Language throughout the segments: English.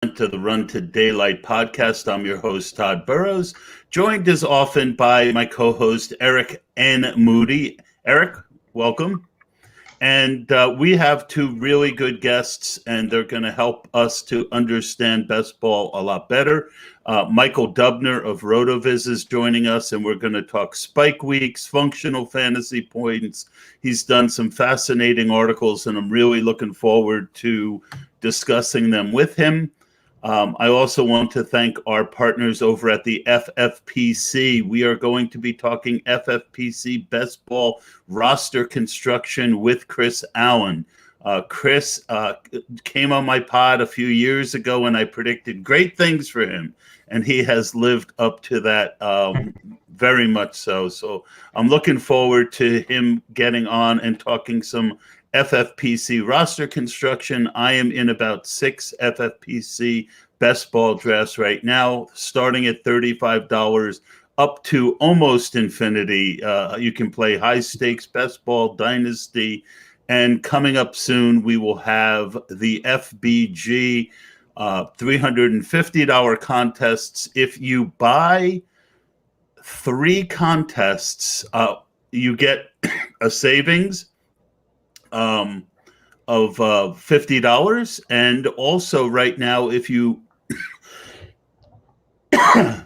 to the Run to Daylight podcast. I'm your host, Todd Burrows, joined as often by my co-host, Eric N. Moody. Eric, welcome. And we have two really good guests, and they're going to help us to understand best ball a lot better. Michael Dubner of RotoViz is joining us, and we're going to talk spike weeks, functional fantasy points. He's done some fascinating articles, and I'm really looking forward to discussing them with him. I also want to thank our partners over at the FFPC. We are going to be talking FFPC best ball roster construction with Chris Allen. Chris came on my pod a few years ago, and I predicted great things for him, and he has lived up to that very much so. So I'm looking forward to him getting on and talking some FFPC roster construction. I am in about 6 FFPC best ball drafts right now, starting at $35 up to almost infinity. You can play high stakes best ball, dynasty, and coming up soon, we will have the FBG $350 contests. If you buy 3 contests, you get a savings of $50. And also right now, if you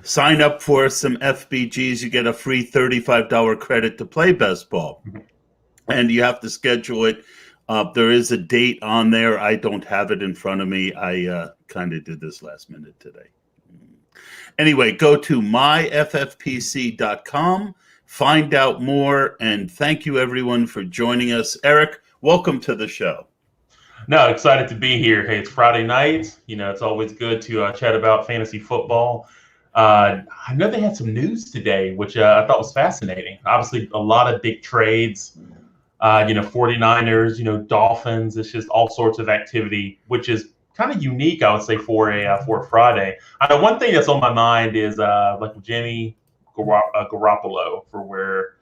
sign up for some FBGs, you get a free $35 credit to play best ball. And you have to schedule it. There is a date on there. I don't have it in front of me. I kind of did this last minute today. Anyway, go to myffpc.com, find out more, and thank you everyone for joining us. Eric, welcome to the show. No, excited to be here. Hey, it's Friday night. You know, it's always good to chat about fantasy football. I know they had some news today, which I thought was fascinating. Obviously, a lot of big trades. 49ers, Dolphins. It's just all sorts of activity, which is kind of unique, I would say, for a Friday. I know one thing that's on my mind is like Jimmy Garoppolo, for where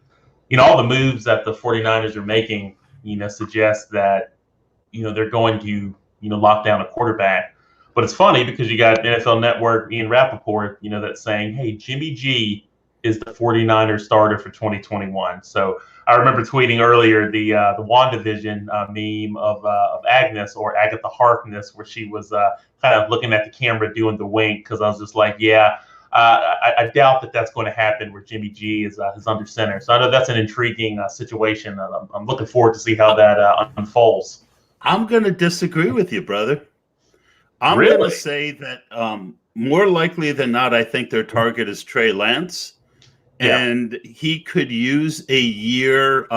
all the moves that the 49ers are making, suggest that they're going to lock down a quarterback. But it's funny because you got NFL Network, Ian Rappaport, that's saying, hey, Jimmy G is the 49ers starter for 2021. So I remember tweeting earlier the WandaVision meme of Agnes, or Agatha Harkness, where she was kind of looking at the camera doing the wink, because I was just like, I doubt that that's going to happen where Jimmy G is under center. So I know that's an intriguing situation. I'm looking forward to see how that unfolds. I'm going to disagree with you, brother. I'm Really? going to say that more likely than not, I think their target is Trey Lance. And he could use a year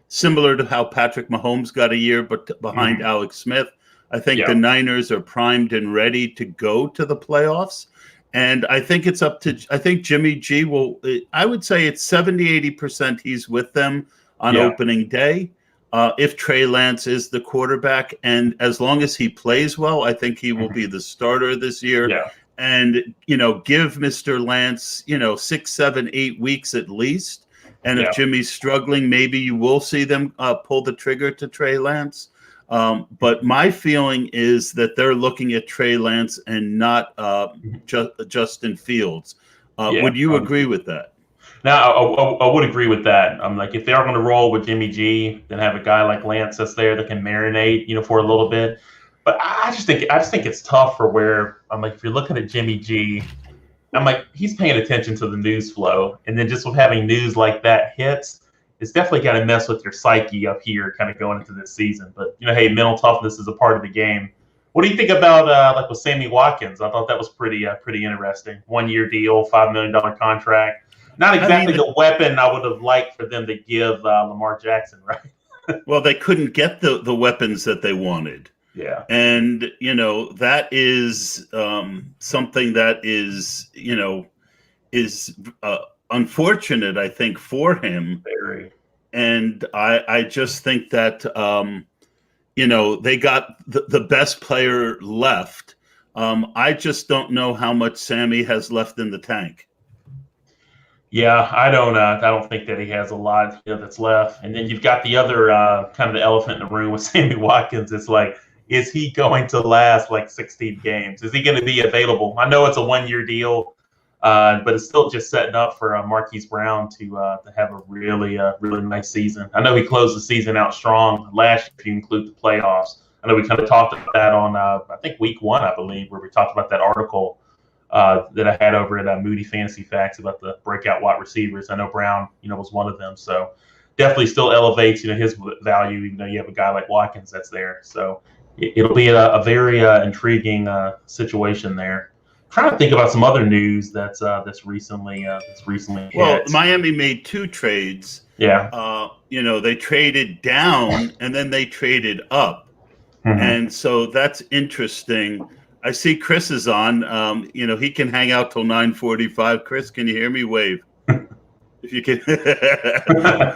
similar to how Patrick Mahomes got a year, but behind Alex Smith. I think the Niners are primed and ready to go to the playoffs. And I think it's up to – I think Jimmy G will – I would say it's 70-80% he's with them on opening day if Trey Lance is the quarterback. And as long as he plays well, I think he will be the starter this year. Yeah. And, give Mr. Lance, 6, 7, 8 weeks at least. And if Jimmy's struggling, maybe you will see them pull the trigger to Trey Lance. But my feeling is that they're looking at Trey Lance and not Justin Fields. Would you agree with that? Now, I would agree with that. I'm like, if they are going to roll with Jimmy G, then have a guy like Lance that's there that can marinate, for a little bit. But I just think it's tough for where I'm like, if you're looking at Jimmy G, I'm like, he's paying attention to the news flow, and then just with having news like that hits, it's definitely got to mess with your psyche up here, kind of going into this season. But hey, mental toughness is a part of the game. What do you think about like with Sammy Watkins? I thought that was pretty interesting. 1-year deal, $5 million contract. Not exactly the weapon I would have liked for them to give Lamar Jackson, right? Well, they couldn't get the weapons that they wanted. Yeah. And, that is something that is, is unfortunate, I think, for him. Very. And I just think that, they got the best player left. I just don't know how much Sammy has left in the tank. Yeah, I don't think that he has a lot that's left. And then you've got the other kind of the elephant in the room with Sammy Watkins. It's like, is he going to last like 16 games? Is he going to be available? I know it's a 1-year deal, but it's still just setting up for Marquise Brown to have a really nice season. I know he closed the season out strong last year if you include the playoffs. I know we kind of talked about that on, I think, week 1, I believe, where we talked about that article that I had over at Moody Fantasy Facts about the breakout wide receivers. I know Brown, was one of them. So definitely still elevates, his value, even though you have a guy like Watkins that's there. So it'll be a very intriguing situation there. Trying to think about some other news that's recently hit. Well, Miami made 2 trades. Yeah. They traded down and then they traded up. Mm-hmm. And so that's interesting. I see Chris is on. He can hang out till 9:45. Chris, can you hear me? Wave. If you can.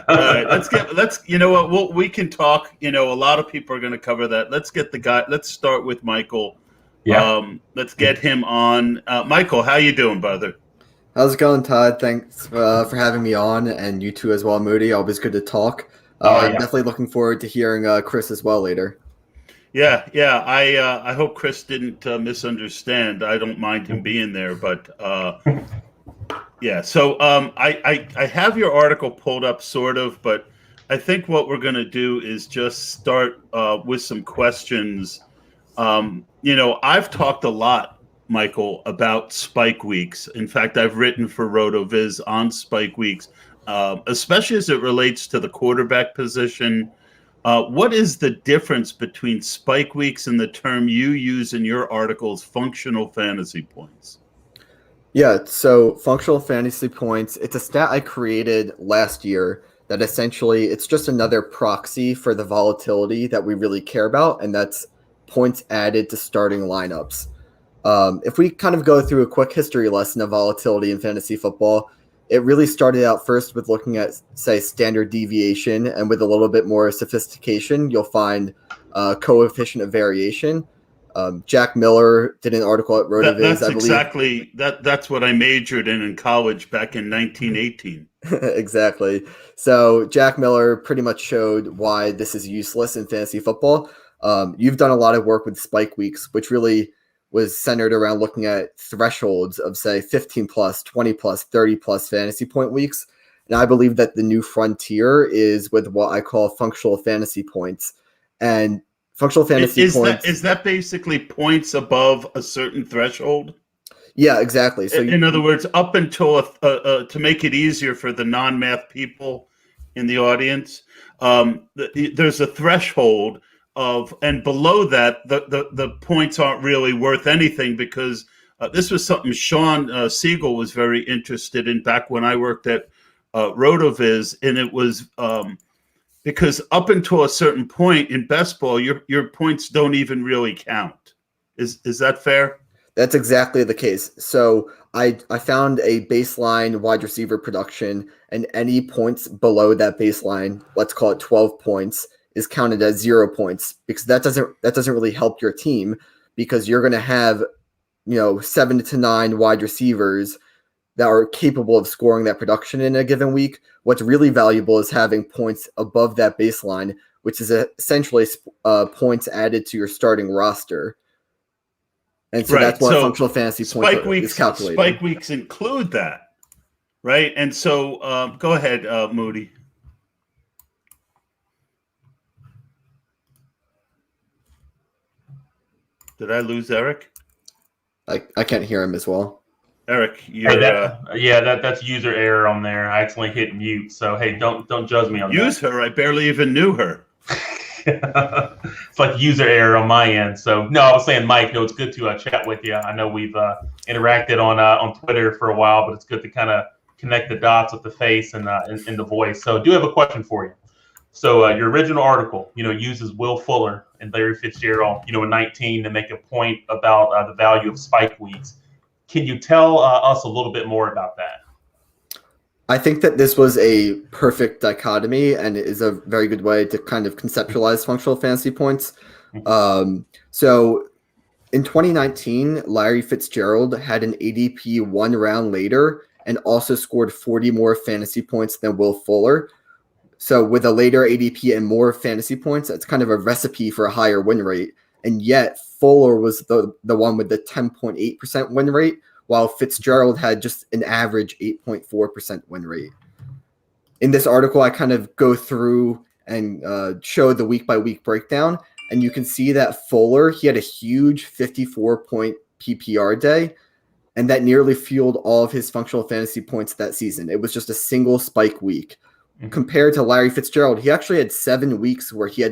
All right, let's you know what, we can talk. A lot of people are going to cover that. Let's get the guy. Let's start with Michael. Yeah. Let's get him on. Michael, how you doing, brother? How's it going, Todd? Thanks for having me on, and you too as well, Moody. Always good to talk. I'm definitely looking forward to hearing Chris as well later. Yeah. I hope Chris didn't misunderstand. I don't mind him being there, but yeah. So I have your article pulled up, sort of, but I think what we're going to do is just start with some questions. I've talked a lot, Michael, about spike weeks. In fact, I've written for RotoViz on spike weeks, especially as it relates to the quarterback position. What is the difference between spike weeks and the term you use in your articles, functional fantasy points? Yeah, so functional fantasy points, it's a stat I created last year that essentially it's just another proxy for the volatility that we really care about, and that's points added to starting lineups. If we kind of go through a quick history lesson of volatility in fantasy football, it really started out first with looking at, say, standard deviation, and with a little bit more sophistication, you'll find coefficient of variation. Jack Miller did an article at RotoViz. That's what I majored in college back in 1918. Exactly. So Jack Miller pretty much showed why this is useless in fantasy football. You've done a lot of work with spike weeks, which really was centered around looking at thresholds of, say, 15 plus, 20 plus, 30 plus fantasy point weeks. And I believe that the new frontier is with what I call functional fantasy points. And functional fantasy points. Is that basically points above a certain threshold? Yeah, exactly. So in other words, up until to make it easier for the non-math people in the audience, there's a threshold of, and below that, the points aren't really worth anything, because this was something Sean Siegel was very interested in back when I worked at RotoViz, and it was because up until a certain point in best ball, your points don't even really count. Is that fair? That's exactly the case. So I found a baseline wide receiver production, and any points below that baseline, let's call it 12 points, is counted as 0 points, because that doesn't really help your team, because you're going to have 7 to 9 wide receivers that are capable of scoring that production in a given week. What's really valuable is having points above that baseline, which is essentially points added to your starting roster. And so that's what functional fantasy points is calculated. Spike weeks include that, right? And so go ahead, Moody. Did I lose Eric? I can't hear him as well. Eric, you're that's user error on there. I accidentally hit mute. So hey, don't judge me on that. Use her. I barely even knew her. It's like user error on my end. So no, I was saying, Mike, it's good to chat with you. I know we've interacted on Twitter for a while, but it's good to kind of connect the dots with the face and the voice. So I do have a question for you. So your original article, uses Will Fuller and Larry Fitzgerald, in 19 to make a point about the value of spike weeks. Can you tell us a little bit more about that? I think that this was a perfect dichotomy, and it is a very good way to kind of conceptualize functional fantasy points. So in 2019, Larry Fitzgerald had an ADP 1 round later and also scored 40 more fantasy points than Will Fuller. So with a later ADP and more fantasy points, that's kind of a recipe for a higher win rate. And yet Fuller was the one with the 10.8% win rate, while Fitzgerald had just an average 8.4% win rate. In this article, I kind of go through and show the week-by-week breakdown, and you can see that Fuller, he had a huge 54-point PPR day, and that nearly fueled all of his functional fantasy points that season. It was just a single spike week. Compared to Larry Fitzgerald, he actually had 7 weeks where he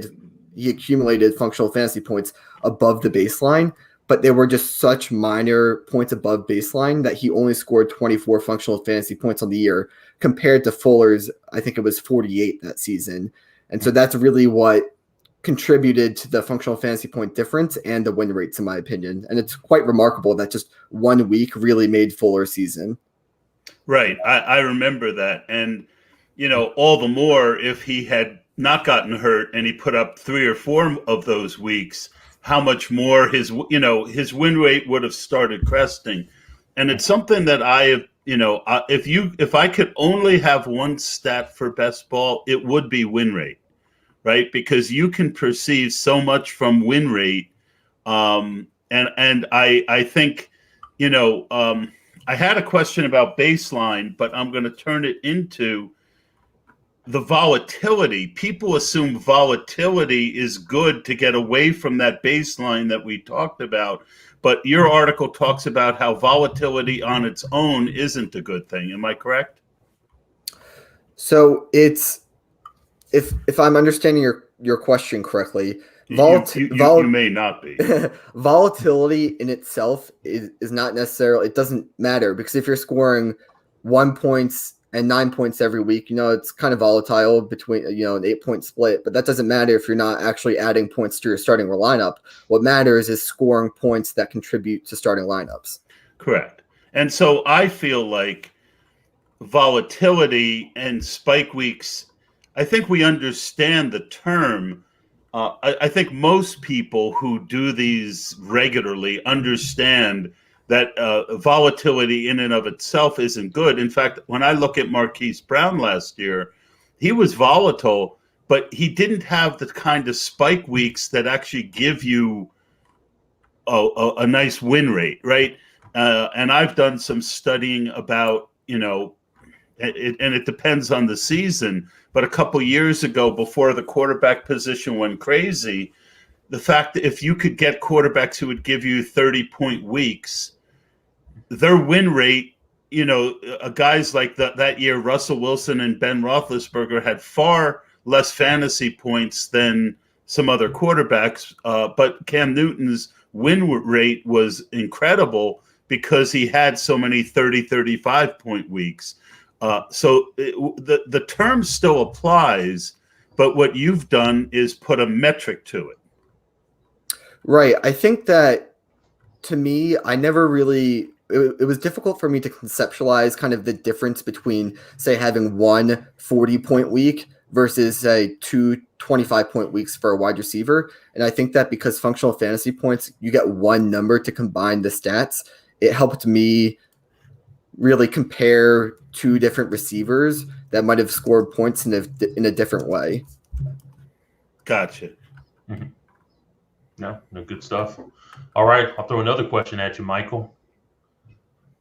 accumulated functional fantasy points above the baseline, but they were just such minor points above baseline that he only scored 24 functional fantasy points on the year, compared to Fuller's, I think it was 48 that season. And so that's really what contributed to the functional fantasy point difference and the win rates, in my opinion. And it's quite remarkable that just 1 week really made Fuller's season. Right. I remember that. And, all the more if he had not gotten hurt and he put up 3 or 4 of those weeks, how much more his win rate would have started cresting. And it's something that I have, if I could only have one stat for best ball, it would be win rate, right? Because you can perceive so much from win rate. And I think, I had a question about baseline, but I'm going to turn it into the volatility. People assume volatility is good to get away from that baseline that we talked about. But your article talks about how volatility on its own isn't a good thing. Am I correct? So it's, if I'm understanding your question correctly, you may not be. Volatility in itself is not necessarily, it doesn't matter, because if you're scoring 1 point and 9 points every week, it's kind of volatile between, an 8-point split, but that doesn't matter if you're not actually adding points to your starting lineup. What matters is scoring points that contribute to starting lineups. Correct. And so I feel like volatility and spike weeks, I think we understand the term. I think most people who do these regularly understand that volatility in and of itself isn't good. In fact, when I look at Marquise Brown last year, he was volatile, but he didn't have the kind of spike weeks that actually give you a nice win rate, right? And I've done some studying about, and it depends on the season, but a couple years ago, before the quarterback position went crazy, the fact that if you could get quarterbacks who would give you 30-point weeks, their win rate, guys like that year, Russell Wilson and Ben Roethlisberger had far less fantasy points than some other quarterbacks. But Cam Newton's win rate was incredible because he had so many 30, 35-point weeks. So the term still applies, but what you've done is put a metric to it. Right. I think that, to me, I never really – it was difficult for me to conceptualize kind of the difference between, say, having one 40-point week versus, say, 2 25-point weeks for a wide receiver. And I think that because functional fantasy points, you get one number to combine the stats, it helped me really compare 2 different receivers that might have scored points in a different way. Gotcha. Mm-hmm. No, good stuff. All right, I'll throw another question at you, Michael.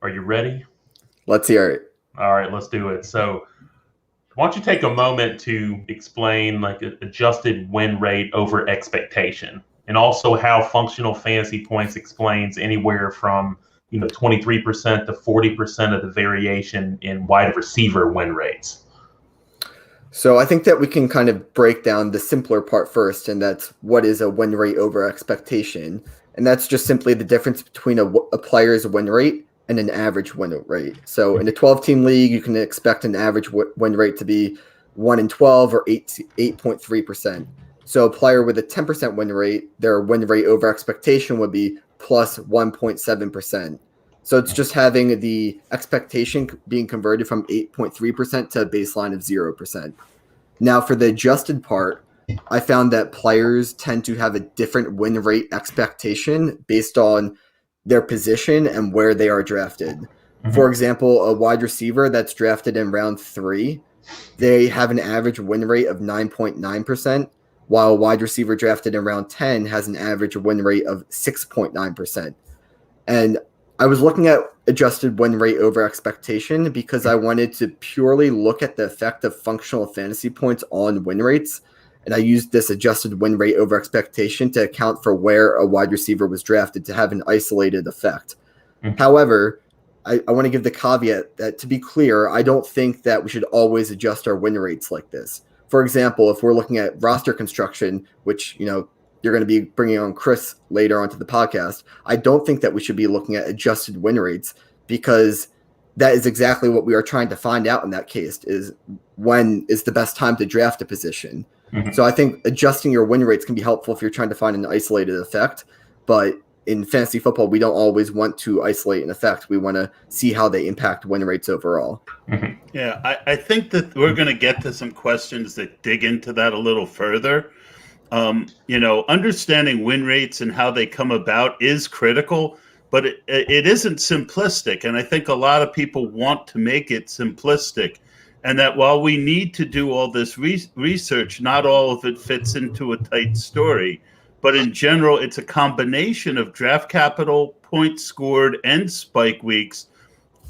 Are you ready? Let's hear it. All right, let's do it. So why don't you take a moment to explain like adjusted win rate over expectation, and also how functional fantasy points explains anywhere from 23% to 40% of the variation in wide receiver win rates. So I think that we can kind of break down the simpler part first, and that's what is a win rate over expectation. And that's just simply the difference between a player's win rate and an average win rate. So in a 12-team league, you can expect an average win rate to be 1-12 or 8.3%. So a player with a 10% win rate, their win rate over expectation would be plus 1.7%. So it's just having the expectation being converted from 8.3% to a baseline of 0%. Now for the adjusted part, I found that players tend to have a different win rate expectation based on their position and where they are drafted. Mm-hmm. For example, a wide receiver that's drafted in round 3, they have an average win rate of 9.9%, while a wide receiver drafted in round 10 has an average win rate of 6.9%. And I was looking at adjusted win rate over expectation because I wanted to purely look at the effect of functional fantasy points on win rates. And I used this adjusted win rate over expectation to account for where a wide receiver was drafted to have an isolated effect. Mm-hmm. However, I want to give the caveat that, to be clear, I don't think that we should always adjust our win rates like this. For example, if we're looking at roster construction, which, you're going to be bringing on Chris later onto the podcast, I don't think that we should be looking at adjusted win rates, because that is exactly what we are trying to find out in that case, is when is the best time to draft a position. Mm-hmm. So I think adjusting your win rates can be helpful if you're trying to find an isolated effect, but in fantasy football, we don't always want to isolate an effect. We want to see how they impact win rates overall. Mm-hmm. Yeah, I think that we're going to get to some questions that dig into that a little further. Understanding win rates and how they come about is critical, but it isn't simplistic. And I think a lot of people want to make it simplistic. And that while we need to do all this research, not all of it fits into a tight story. But in general, it's a combination of draft capital, points scored, and spike weeks.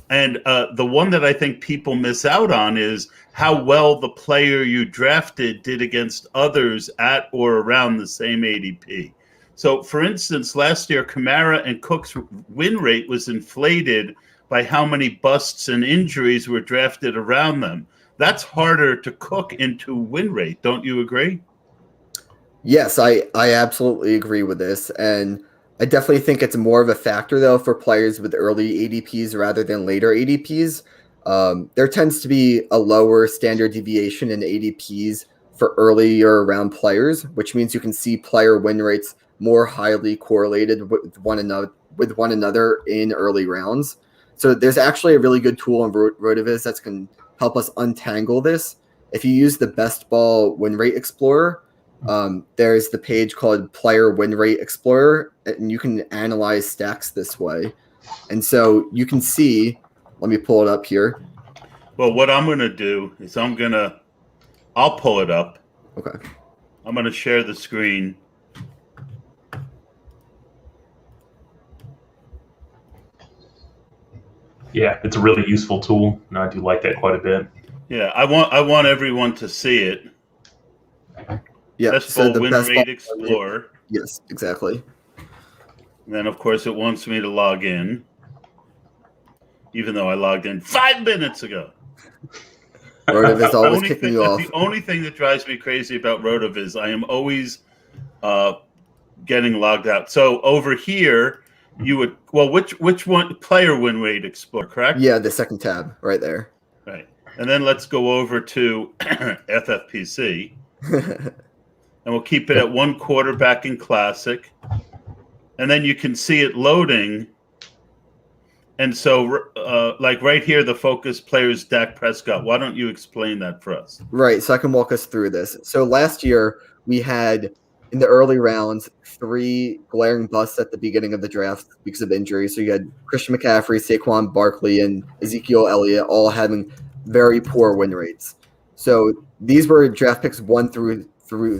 And the one that I think people miss out on is how well the player you drafted did against others at or around the same ADP. So, for instance, last year, Kamara and Cook's win rate was inflated by how many busts and injuries were drafted around them. That's harder to cook into win rate. Don't you agree? Yes, I absolutely agree with this. And I definitely think it's more of a factor, though, for players with early ADPs rather than later ADPs. There tends to be a lower standard deviation in ADPs for earlier round players, which means you can see player win rates more highly correlated with one another in early rounds. So there's actually a really good tool on Rotoviz that can help us untangle this. If you use the Best Ball Win Rate Explorer, there's the page called Player Win Rate Explorer, and you can analyze stacks this way. And so you can see, let me pull it up here. Well, what I'm going to do is I'll pull it up. Okay. I'm going to share the screen. Yeah, it's a really useful tool, and I do like that quite a bit. Yeah, I want everyone to see it. Yeah, Best Ball Win Rate Explorer. Yes, exactly. And then, of course, it wants me to log in, even though I logged in 5 minutes ago. Rotoviz always kicking you off. The only thing that drives me crazy about Rotoviz, I am always getting logged out. So over here, you would which one? Player Win Rate Explorer, correct? Yeah, the second tab right there. Right, and then let's go over to FFPC, and we'll keep it at one quarterback in Classic, and then you can see it loading. And so, like right here, the focus player is Dak Prescott. Why don't you explain that for us? Right, so I can walk us through this. So last year, we had, in the early rounds, 3 glaring busts at the beginning of the draft because of injury. So you had Christian McCaffrey, Saquon Barkley, and Ezekiel Elliott all having very poor win rates. So these were draft picks 1 through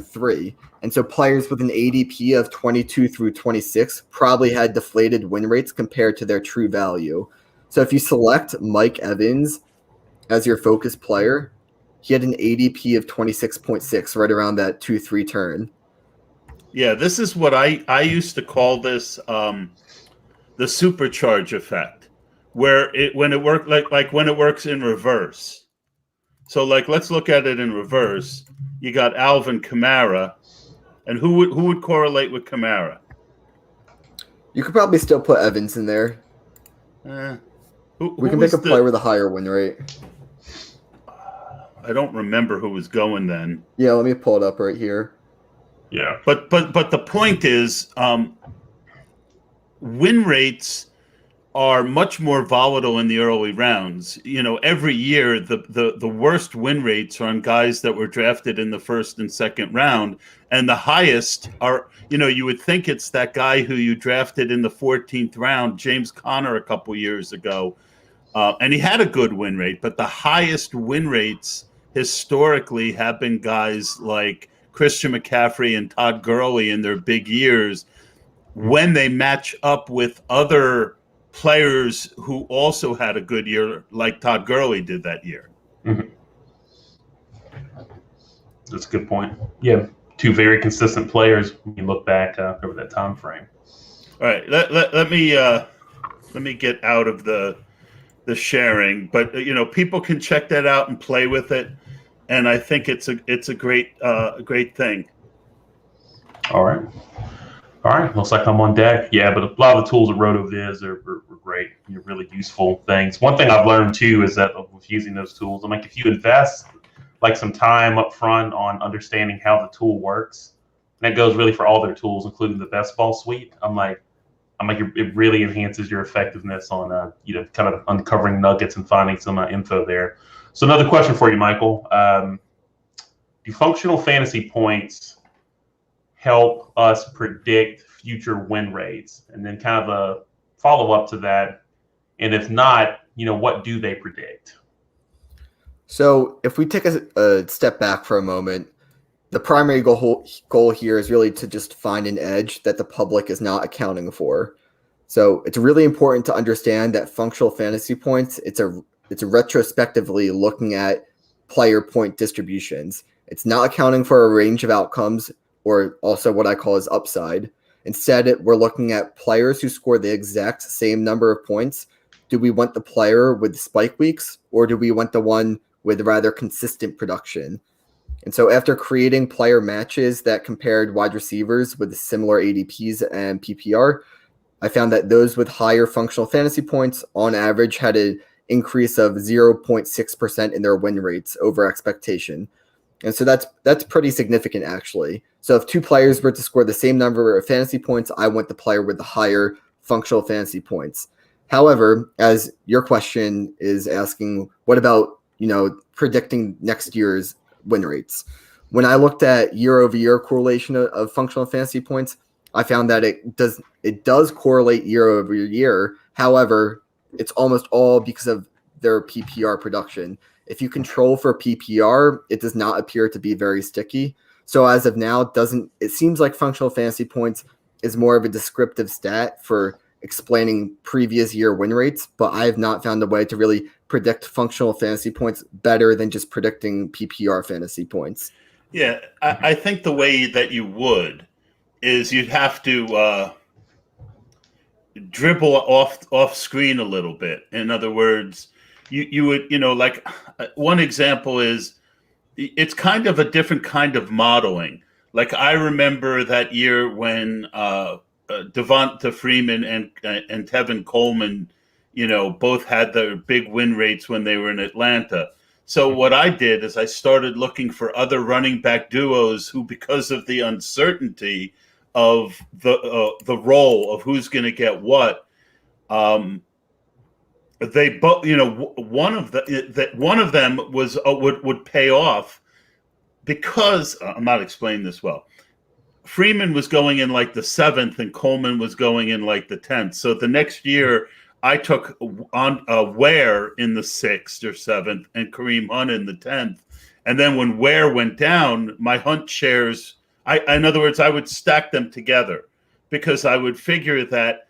3. And so players with an ADP of 22 through 26 probably had deflated win rates compared to their true value. So if you select Mike Evans as your focus player, he had an ADP of 26.6, right around that 2-3 turn. Yeah, this is what I used to call this the supercharge effect, where when it works in reverse. So let's look at it in reverse. You got Alvin Kamara, and who would correlate with Kamara? You could probably still put Evans in there. We can pick a player with a higher win rate. I don't remember who was going then. Yeah, let me pull it up right here. Yeah, but the point is, win rates are much more volatile in the early rounds. Every year the worst win rates are on guys that were drafted in the first and second round, and the highest are, you would think it's that guy who you drafted in the 14th round, James Conner, a couple years ago, and he had a good win rate, but the highest win rates historically have been guys like Christian McCaffrey and Todd Gurley in their big years, when they match up with other players who also had a good year, like Todd Gurley did that year. Mm-hmm. That's a good point. Yeah, two very consistent players when you look back over that time frame. All right, let me get out of the sharing, but people can check that out and play with it, and I think it's a great thing. All right. Looks like I'm on deck. Yeah, but a lot of the tools at RotoViz are great. Really useful things. One thing I've learned too is that with using those tools, I'm like, if you invest like some time up front on understanding how the tool works, and that goes really for all their tools, including the bestball suite. I'm like, it really enhances your effectiveness on kind of uncovering nuggets and finding some info there. So another question for you, Michael. Do functional fantasy points help us predict future win rates? And then kind of a follow-up to that, and if not, what do they predict? So if we take a step back for a moment, the primary goal here is really to just find an edge that the public is not accounting for. So it's really important to understand that functional fantasy points, it's retrospectively looking at player point distributions. It's not accounting for a range of outcomes, or also what I call as upside. Instead, we're looking at players who score the exact same number of points. Do we want the player with spike weeks, or do we want the one with rather consistent production? And so after creating player matches that compared wide receivers with similar ADPs and PPR, I found that those with higher functional fantasy points on average had an increase of 0.6% in their win rates over expectation. And so that's pretty significant, actually. So if two players were to score the same number of fantasy points, I want the player with the higher functional fantasy points. However, as your question is asking, what about, predicting next year's win rates? When I looked at year-over-year correlation of functional fantasy points, I found that it does correlate year-over-year. However, it's almost all because of their PPR production. If you control for PPR, it does not appear to be very sticky. So as of now, it seems like functional fantasy points is more of a descriptive stat for explaining previous year win rates, but I have not found a way to really predict functional fantasy points better than just predicting PPR fantasy points. Yeah, I think the way that you would is you'd have to dribble off screen a little bit. In other words, you would, like one example is it's kind of a different kind of modeling. Like I remember that year when Devonta Freeman and Tevin Coleman, both had their big win rates when they were in Atlanta. So what I did is I started looking for other running back duos who, because of the uncertainty of the role of who's going to get what, they both, one of them was would pay off because I'm not explaining this well. Freeman was going in like the 7th and Coleman was going in like the 10th. So the next year I took on Ware in the 6th or 7th and Kareem Hunt in the 10th. And then when Ware went down, my Hunt shares, in other words, I would stack them together because I would figure that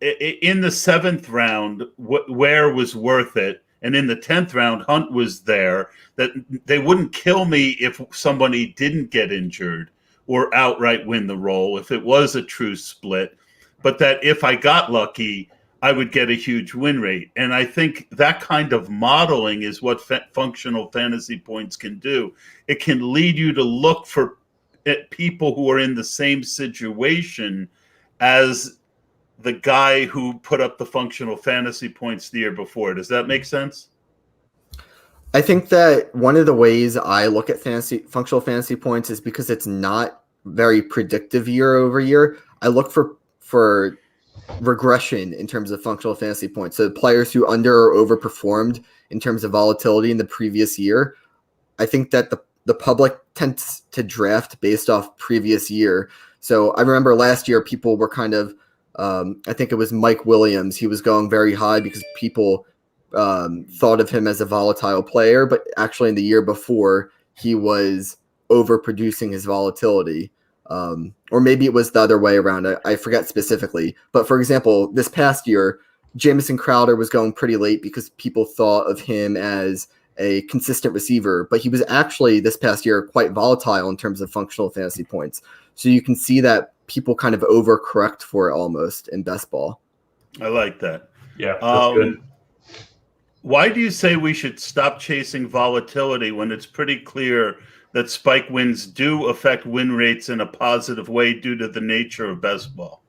in the 7th round, Ware was worth it. And in the 10th round, Hunt was there, that they wouldn't kill me if somebody didn't get injured or outright win the role if it was a true split, but that if I got lucky, I would get a huge win rate. And I think that kind of modeling is what functional fantasy points can do. It can lead you to look for people who are in the same situation as the guy who put up the functional fantasy points the year before. Does that make sense? I think that one of the ways I look at functional fantasy points is because it's not very predictive year over year. I look for regression in terms of functional fantasy points. So players who under or overperformed in terms of volatility in the previous year. I think that the public tends to draft based off previous year. So I remember last year people were kind of, I think it was Mike Williams. He was going very high because people thought of him as a volatile player, but actually in the year before he was overproducing his volatility. Or maybe it was the other way around. I forget specifically. But for example, this past year, Jamison Crowder was going pretty late because people thought of him as a consistent receiver, but he was actually this past year quite volatile in terms of functional fantasy points. So you can see that people kind of overcorrect for it almost in best ball. I like that. Yeah, that's good. Why do you say we should stop chasing volatility when it's pretty clear that spike wins do affect win rates in a positive way due to the nature of best ball?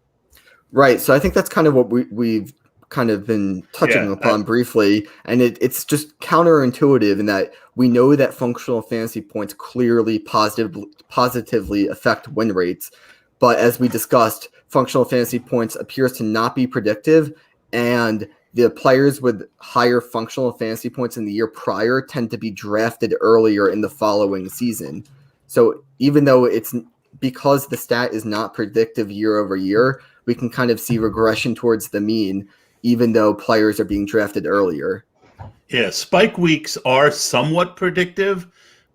Right. So I think that's kind of what we've kind of been touching upon briefly. And it's just counterintuitive in that we know that functional fantasy points clearly positively affect win rates. But as we discussed, functional fantasy points appears to not be predictive, and the players with higher functional fantasy points in the year prior tend to be drafted earlier in the following season. So even though it's because the stat is not predictive year over year, we can kind of see regression towards the mean, even though players are being drafted earlier. Yeah, spike weeks are somewhat predictive,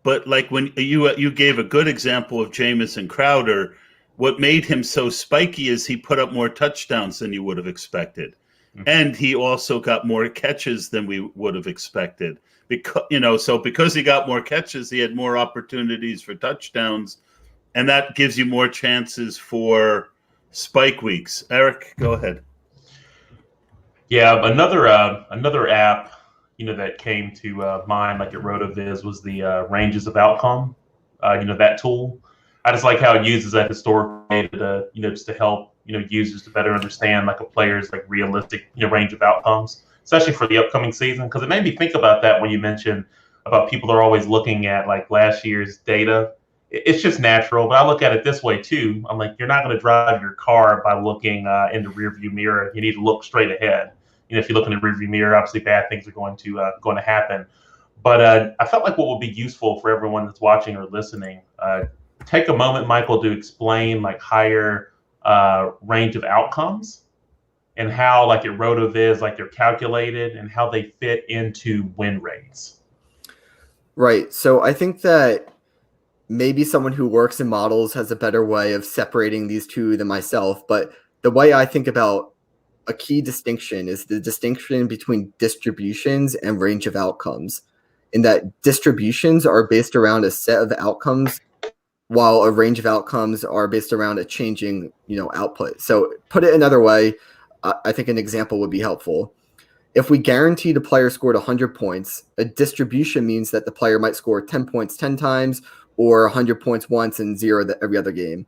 but like when you gave a good example of Jamison Crowder, what made him so spiky is he put up more touchdowns than you would have expected. And he also got more catches than we would have expected. Because he got more catches, he had more opportunities for touchdowns, and that gives you more chances for spike weeks. Eric, go ahead. Yeah, another app, that came to mind, like at RotoViz, was the ranges of outcome. That tool. I just like how it uses that historical data to, just to help, users to better understand like a player's like realistic, range of outcomes, especially for the upcoming season. Because it made me think about that when you mentioned about people are always looking at like last year's data. It's just natural, but I look at it this way too. I'm like, you're not going to drive your car by looking in the rearview mirror. You need to look straight ahead. If you look in the rearview mirror, obviously bad things are going to happen. But I felt like what would be useful for everyone that's watching or listening, take a moment, Michael, to explain like higher range of outcomes and how like at RotoViz, like they're calculated and how they fit into win rates. Right. So I think that maybe someone who works in models has a better way of separating these two than myself. But the way I think about a key distinction is the distinction between distributions and range of outcomes, in that distributions are based around a set of outcomes, while a range of outcomes are based around a changing, output. So put it another way, I think an example would be helpful. If we guaranteed a player scored 100 points, a distribution means that the player might score 10 points 10 times or 100 points once and 0 every other game.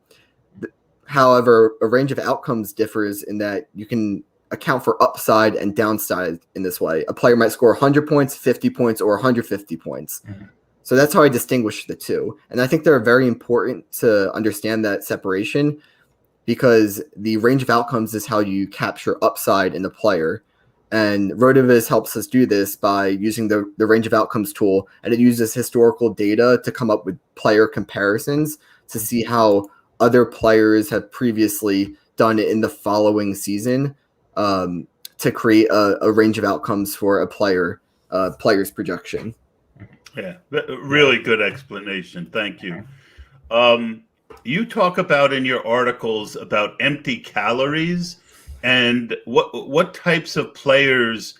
However, a range of outcomes differs in that you can account for upside and downside in this way. A player might score 100 points, 50 points, or 150 points. Mm-hmm. So that's how I distinguish the two. And I think they're very important to understand that separation, because the range of outcomes is how you capture upside in a player. And RotoViz helps us do this by using the range of outcomes tool, and it uses historical data to come up with player comparisons to see how other players have previously done it in the following season, to create a range of outcomes for a player's projection. Yeah, really good explanation. Thank you. You talk about in your articles about empty calories and what types of players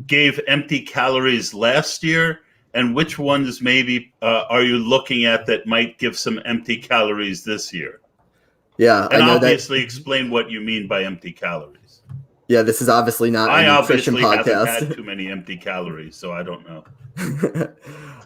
gave empty calories last year, and which ones maybe are you looking at that might give some empty calories this year? Yeah, and obviously explain what you mean by empty calories. Yeah, this is obviously not a nutrition podcast. I obviously haven't had too many empty calories, so I don't know.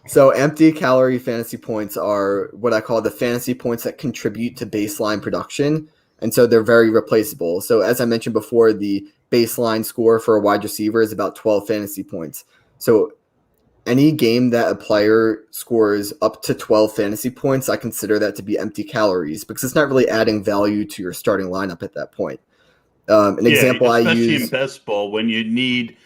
So empty calorie fantasy points are what I call the fantasy points that contribute to baseline production. And so they're very replaceable. So as I mentioned before, the baseline score for a wide receiver is about 12 fantasy points. So any game that a player scores up to 12 fantasy points, I consider that to be empty calories, because it's not really adding value to your starting lineup at that point. Example I use, especially in best ball, when you need,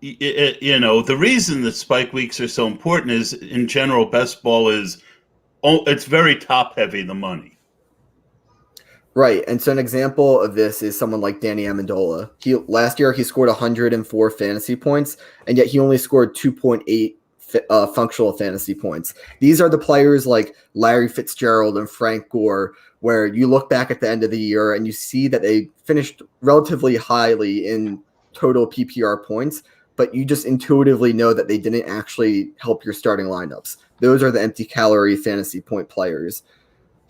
the reason that spike weeks are so important is, in general, best ball it's very top heavy, the money. Right. And so an example of this is someone like Danny Amendola. Last year he scored 104 fantasy points, and yet he only scored 2.8 functional fantasy points. These are the players like Larry Fitzgerald and Frank Gore, where you look back at the end of the year and you see that they finished relatively highly in total PPR points, but you just intuitively know that they didn't actually help your starting lineups. Those are the empty calorie fantasy point players.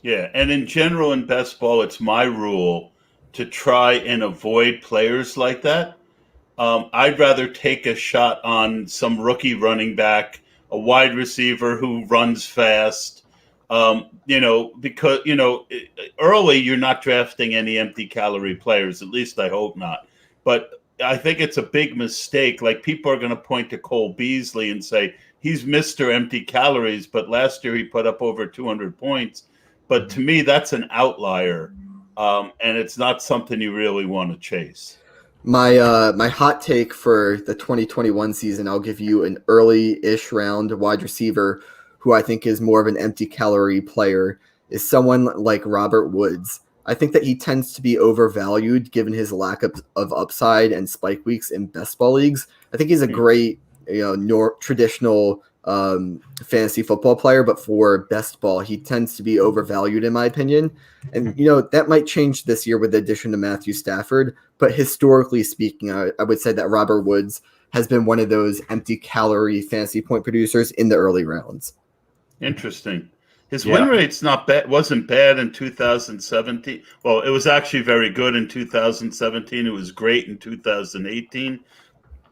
Yeah, and in general in best ball, it's my rule to try and avoid players like that. I'd rather take a shot on some rookie running back, a wide receiver who runs fast. Because early you're not drafting any empty calorie players. At least I hope not. But I think it's a big mistake. Like, people are going to point to Cole Beasley and say he's Mr. Empty Calories, but last year he put up over 200 points. But to me, that's an outlier, and it's not something you really want to chase. My hot take for the 2021 season, I'll give you an early-ish round wide receiver who I think is more of an empty calorie player, is someone like Robert Woods. I think that he tends to be overvalued given his lack of upside and spike weeks in best ball leagues. I think he's a great, traditional fantasy football player, but for best ball, he tends to be overvalued in my opinion. And, that might change this year with the addition to Matthew Stafford. But historically speaking, I would say that Robert Woods has been one of those empty calorie fantasy point producers in the early rounds. Interesting. His win rate's wasn't bad in 2017. Well, it was actually very good in 2017. It was great in 2018.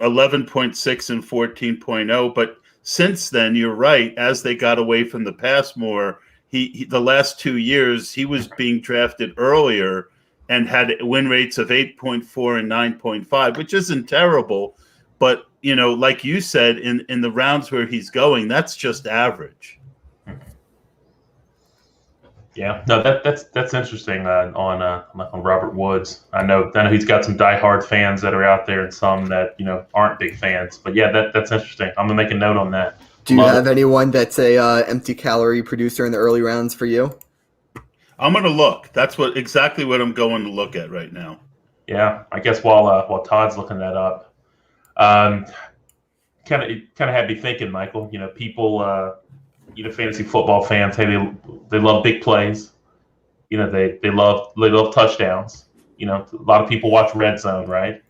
11.6 and 14.0. But since then, you're right, as they got away from the pass more, he the last 2 years, he was being drafted earlier and had win rates of 8.4 and 9.5, which isn't terrible. But, like you said, in the rounds where he's going, that's just average. Yeah, no, that's interesting on Robert Woods. I know he's got some diehard fans that are out there and some that aren't big fans. But yeah, that's interesting. I'm gonna make a note on that. Do you have anyone that's a empty calorie producer in the early rounds for you? I'm gonna look. That's exactly what I'm going to look at right now. Yeah, I guess while Todd's looking that up, kind of had me thinking, Michael. People. Fantasy football fans, hey, they love big plays. They love touchdowns. A lot of people watch Red Zone, right?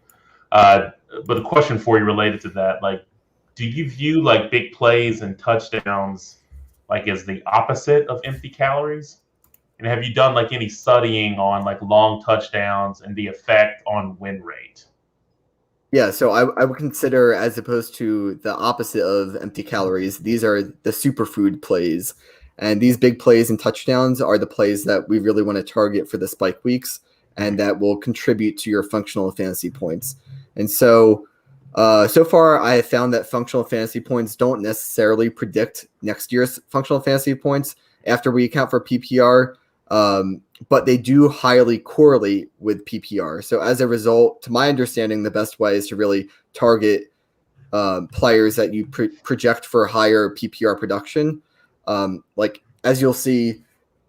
But a question for you related to that, like, do you view like big plays and touchdowns like as the opposite of empty calories? And have you done like any studying on like long touchdowns and the effect on win rate? Yeah, so I would consider, as opposed to the opposite of empty calories, these are the superfood plays. And these big plays and touchdowns are the plays that we really want to target for the spike weeks and that will contribute to your functional fantasy points. And so far I have found that functional fantasy points don't necessarily predict next year's functional fantasy points after we account for PPR. But they do highly correlate with PPR. So as a result, to my understanding, the best way is to really target players that you project for higher PPR production. Like, as you'll see,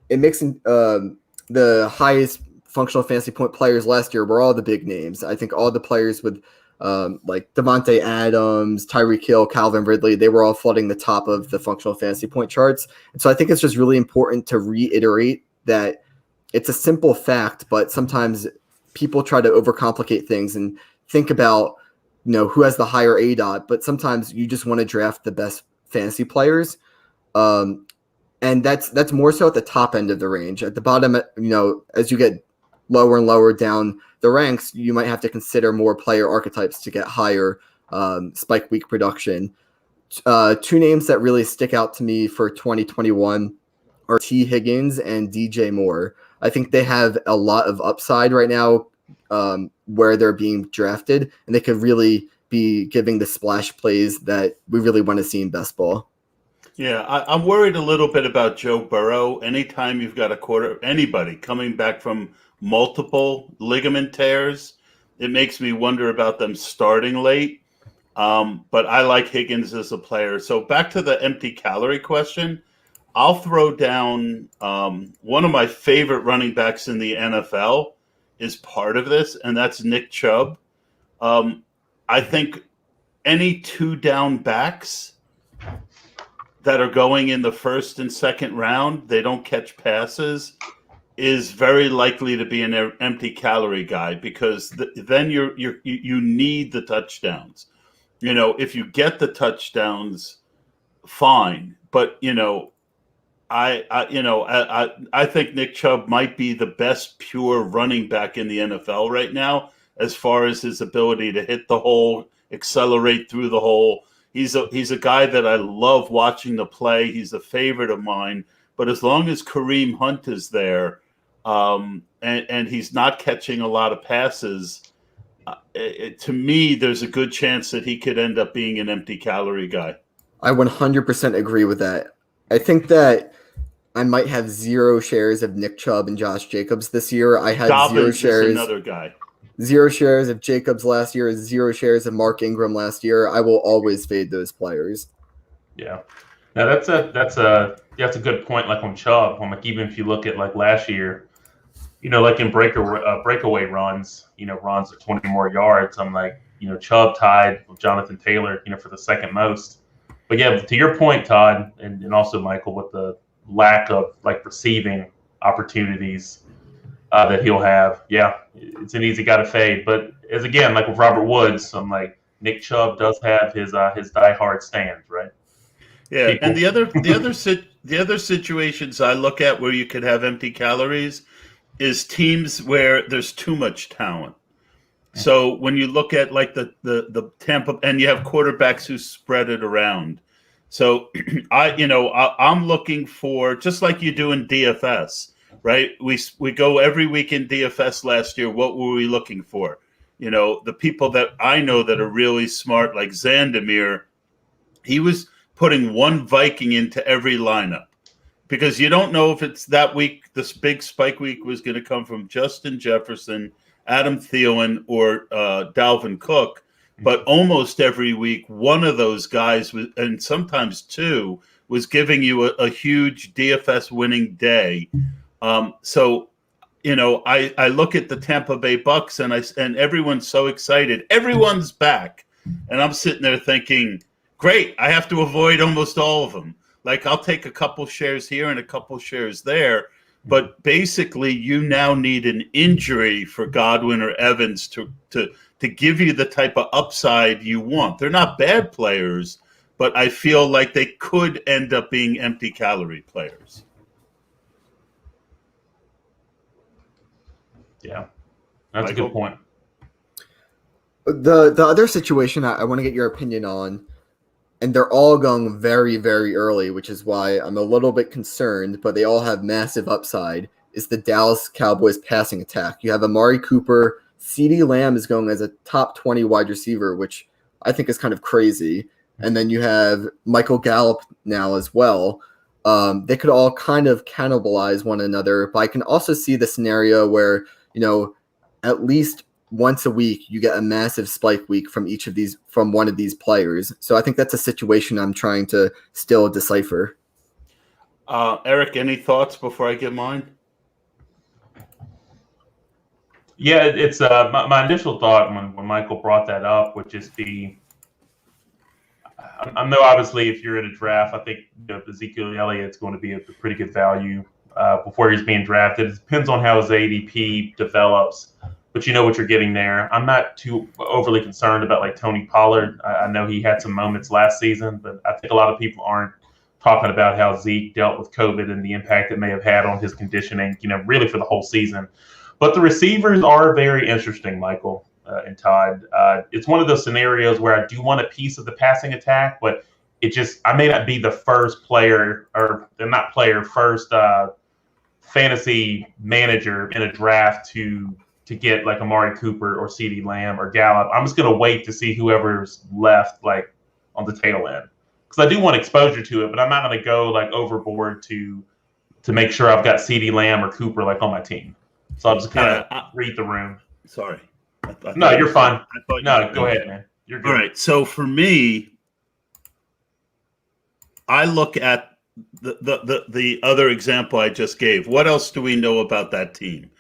it makes the highest functional fantasy point players last year were all the big names. I think all the players with like Devontae Adams, Tyreek Hill, Calvin Ridley, they were all flooding the top of the functional fantasy point charts. And so I think it's just really important to reiterate that it's a simple fact, but sometimes people try to overcomplicate things and think about, who has the higher ADOT, but sometimes you just want to draft the best fantasy players. And that's more so at the top end of the range. At the bottom, as you get lower and lower down the ranks, you might have to consider more player archetypes to get higher spike week production. Two names that really stick out to me for 2021 are T. Higgins and DJ Moore. I think they have a lot of upside right now where they're being drafted, and they could really be giving the splash plays that we really want to see in best ball. Yeah, I'm worried a little bit about Joe Burrow. Anytime you've got anybody coming back from multiple ligament tears, it makes me wonder about them starting late. But I like Higgins as a player. So back to the empty calorie question. I'll throw down one of my favorite running backs in the NFL is part of this, and that's Nick Chubb. I think any two down backs, that are going in the first and second round, they don't catch passes, is very likely to be an empty calorie guy, because then you need the touchdowns. If you get the touchdowns, fine. But I think Nick Chubb might be the best pure running back in the NFL right now, as far as his ability to hit the hole, accelerate through the hole. He's a guy that I love watching the play. He's a favorite of mine. But as long as Kareem Hunt is there, and he's not catching a lot of passes, to me, there's a good chance that he could end up being an empty calorie guy. I 100% agree with that. I think that I might have 0 shares of Nick Chubb and Josh Jacobs this year. I had Dobbins 0 shares. Is another guy. 0 shares of Jacobs last year, 0 shares of Mark Ingram last year. I will always fade those players. Yeah. Now that's a good point. Like on Chubb, like even if you look at like last year, like in breakaway runs, runs at 20 more yards, I'm like, Chubb tied with Jonathan Taylor, for the second most. But yeah, to your point, Todd, and also Michael, with the lack of like receiving opportunities that he'll have, yeah, it's an easy guy to fade. But as again, like with Robert Woods, I'm like, Nick Chubb does have his diehard stands, right? Yeah, People. and the other situations I look at where you could have empty calories is teams where there's too much talent. So when you look at like the Tampa, and you have quarterbacks who spread it around. So I'm looking for, just like you do in DFS, right? We go every week in DFS last year. What were we looking for? The people that I know that are really smart, like Zandamir, he was putting one Viking into every lineup, because you don't know if it's that week, this big spike week was going to come from Justin Jefferson, Adam Thielen, or Dalvin Cook. But almost every week, one of those guys, and sometimes two, was giving you a huge DFS winning day. So I look at the Tampa Bay Bucks, and everyone's so excited. Everyone's back. And I'm sitting there thinking, great, I have to avoid almost all of them. Like, I'll take a couple shares here and a couple shares there. But basically, you now need an injury for Godwin or Evans to give you the type of upside you want. They're not bad players, but I feel like they could end up being empty calorie players. Yeah, that's Michael? a good point. The other situation I want to get your opinion on, and they're all going very, very early, which is why I'm a little bit concerned, but they all have massive upside, is the Dallas Cowboys passing attack. You have Amari Cooper. CeeDee Lamb is going as a top 20 wide receiver, which I think is kind of crazy. And then you have Michael Gallup now as well. They could all kind of cannibalize one another, but I can also see the scenario where, at least once a week you get a massive spike week from one of these players. So I think that's a situation I'm trying to still decipher. Eric, any thoughts before I give mine? Yeah, it's my initial thought when Michael brought that up would just be, I know obviously if you're in a draft, I think Ezekiel Elliott's going to be a pretty good value before he's being drafted. It depends on how his ADP develops, but you know what you're getting there. I'm not too overly concerned about like Tony Pollard. I know he had some moments last season, but I think a lot of people aren't talking about how Zeke dealt with COVID and the impact it may have had on his conditioning, really for the whole season. But the receivers are very interesting, Michael and Todd. It's one of those scenarios where I do want a piece of the passing attack, but I may not be the first player, or not player, first fantasy manager in a draft to get like Amari Cooper or CeeDee Lamb or Gallup. I'm just going to wait to see whoever's left like on the tail end, because I do want exposure to it, but I'm not going to go like overboard to make sure I've got CeeDee Lamb or Cooper like on my team. So I'll just kind of read the room. Sorry. No, you're fine. No, go ahead, man. You're good. All right. So for me, I look at the other example I just gave. What else do we know about that team?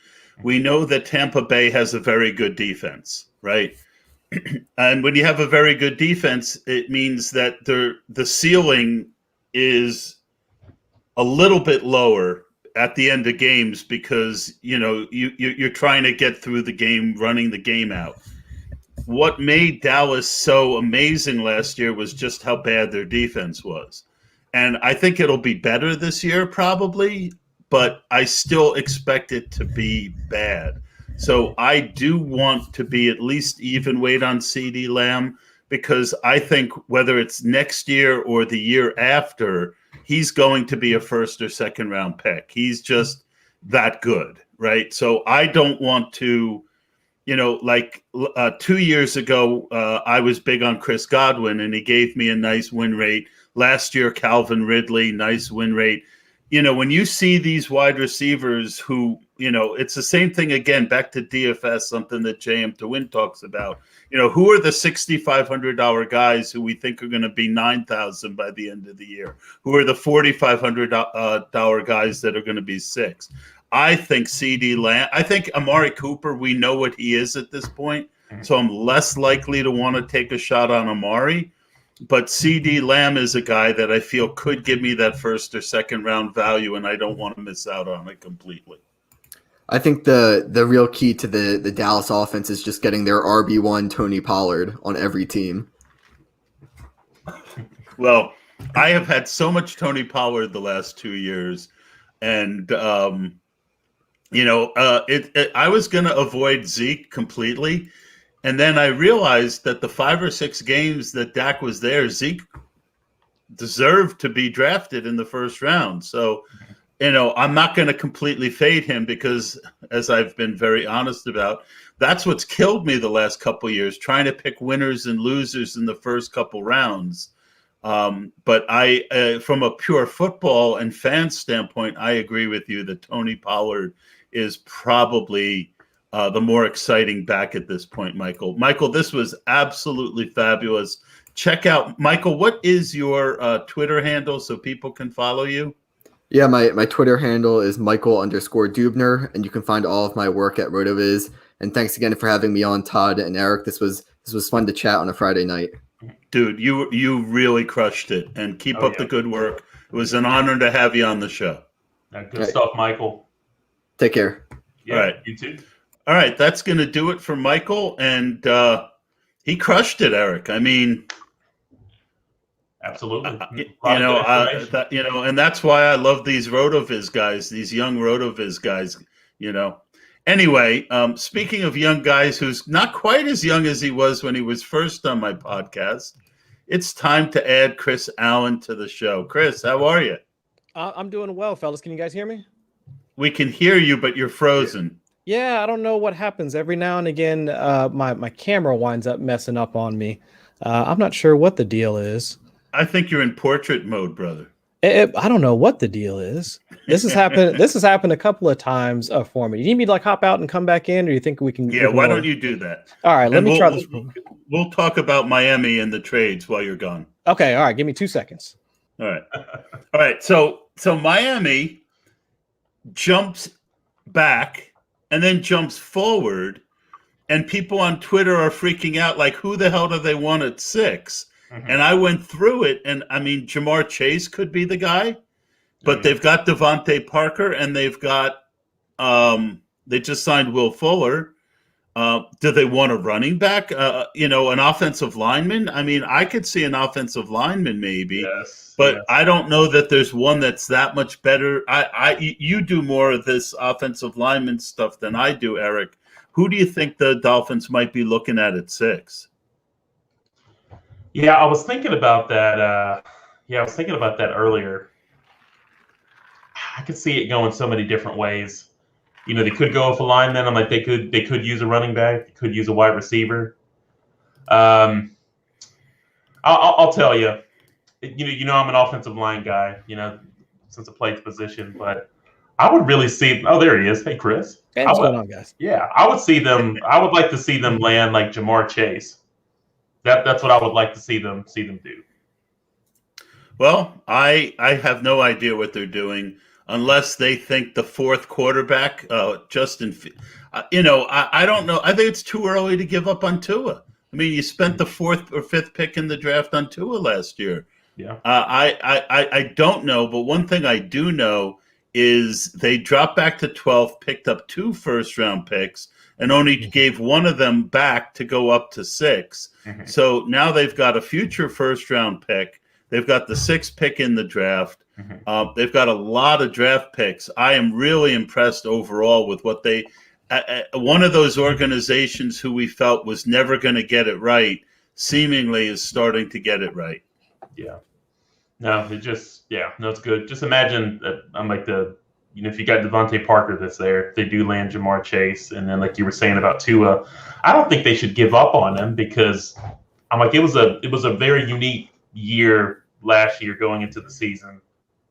We know that Tampa Bay has a very good defense, right? And when you have a very good defense, it means that the ceiling is a little bit lower at the end of games because, you're trying to get through the game, running the game out. What made Dallas so amazing last year was just how bad their defense was. And I think it'll be better this year probably, but I still expect it to be bad. So I do want to be at least even weight on CeeDee Lamb because I think whether it's next year or the year after, he's going to be a first or second round pick. He's just that good, right? So I don't want to, 2 years ago, I was big on Chris Godwin and he gave me a nice win rate. Last year, Calvin Ridley, nice win rate. When you see these wide receivers who, it's the same thing again, back to DFS, something that JM to Win talks about. Who are the $6,500 guys who we think are going to be $9,000 by the end of the year? Who are the $4,500 guys that are going to be $6,000? I think CeeDee Lamb. I think Amari Cooper, we know what he is at this point. So I'm less likely to want to take a shot on Amari. But CeeDee Lamb is a guy that I feel could give me that first or second round value, and I don't want to miss out on it completely. I think the real key to the Dallas offense is just getting their RB1 Tony Pollard on every team. Well, I have had so much Tony Pollard the last 2 years, and I was going to avoid Zeke completely. And then I realized that the 5 or 6 games that Dak was there, Zeke deserved to be drafted in the first round. So, I'm not going to completely fade him because, as I've been very honest about, that's what's killed me the last couple of years, trying to pick winners and losers in the first couple rounds. But from a pure football and fan standpoint, I agree with you that Tony Pollard is probably the more exciting back at this point, Michael. Michael, this was absolutely fabulous. Check out, Michael, what is your Twitter handle so people can follow you? Yeah, my Twitter handle is Michael_Dubner, and you can find all of my work at RotoViz. And thanks again for having me on, Todd and Eric. This was fun to chat on a Friday night. Dude, you really crushed it, and keep up the good work. It was an honor to have you on the show. Good stuff, Michael. Take care. Yeah, all right. You too. All right, that's going to do it for Michael, and he crushed it, Eric. I mean, absolutely. And that's why I love these RotoViz guys, these young RotoViz guys. Anyway, speaking of young guys, who's not quite as young as he was when he was first on my podcast, it's time to add Chris Allen to the show. Chris, how are you? I'm doing well, fellas. Can you guys hear me? We can hear you, but you're frozen. Yeah, I don't know what happens. Every now and again, my camera winds up messing up on me. I'm not sure what the deal is. I think you're in portrait mode, brother. I don't know what the deal is. This has happened. This has happened a couple of times for me. Do you need me to hop out and come back in, or do you think we can? Yeah, why don't you do that? All right, let me try this. We'll talk about Miami and the trades while you're gone. Okay, all right. Give me 2 seconds. All right. So Miami jumps back and then jumps forward, and people on Twitter are freaking out like, who the hell do they want at 6? Mm-hmm. And I went through it, and I mean, Jamar Chase could be the guy, but they've got Devontae Parker, and they've got they just signed Will Fuller. Do they want a running back? An offensive lineman? I mean, I could see an offensive lineman maybe, but I don't know that there's one that's that much better. You do more of this offensive lineman stuff than I do, Eric. Who do you think the Dolphins might be looking at 6? Yeah, I was thinking about that. Earlier. I could see it going so many different ways. They could go with a lineman. I'm like, they could use a running back. They could use a wide receiver. I'll tell you. I'm an offensive line guy. Since I played the position, but I would really see. Oh, there he is. Hey, Chris. Hey, what's going on, guys? Yeah, I would see them. I would like to see them land like Jamar Chase. That's what I would like to see them do. Well, I have no idea what they're doing unless they think the 4th quarterback, Justin. I don't know. I think it's too early to give up on Tua. I mean, you spent the 4th or 5th pick in the draft on Tua last year. Yeah. I don't know, but one thing I do know is they dropped back to 12th, picked up 2 first-round picks, and only gave one of them back to go up to 6. Mhm. So now they've got a future first-round pick. They've got the 6th pick in the draft. They've got a lot of draft picks. I am really impressed overall with what they one of those organizations who we felt was never going to get it right seemingly is starting to get it right. Yeah. No, it's good. Just imagine that I'm like if you got Devontae Parker that's there, if they do land Jamar Chase, and then like you were saying about Tua, I don't think they should give up on him because I'm like, it was a very unique year last year going into the season.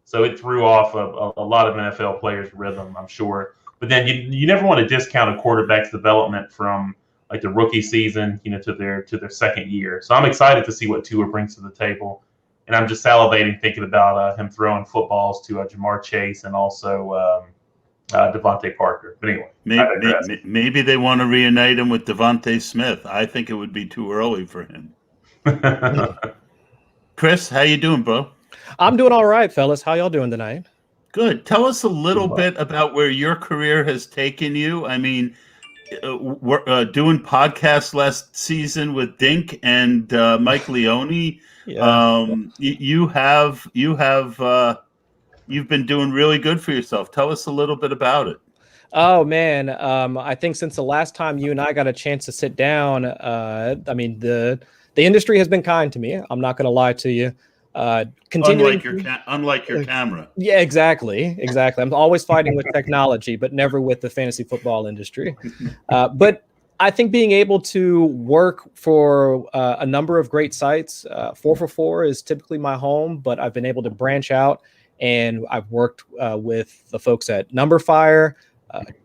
So it threw off a lot of NFL players' rhythm, I'm sure. But then you never want to discount a quarterback's development from like the rookie season, to their second year. So I'm excited to see what Tua brings to the table. And I'm just salivating thinking about him throwing footballs to Jamar Chase and also Devontae Parker. But anyway, maybe they want to reunite him with Devontae Smith. I think it would be too early for him. Chris, how you doing, bro? I'm doing all right, fellas. How y'all doing tonight? Good. Tell us a little bit about where your career has taken you. I mean, we're doing podcasts last season with Dink and Mike Leone. Yeah. You've been doing really good for yourself. Tell us a little bit about it. Oh man, I think since the last time you and I got a chance to sit down, I mean the industry has been kind to me. I'm not going to lie to you. Unlike your camera. Yeah, exactly. I'm always fighting with technology, but never with the fantasy football industry. But I think being able to work for a number of great sites, 4for4 is typically my home, but I've been able to branch out, and I've worked with the folks at Numberfire,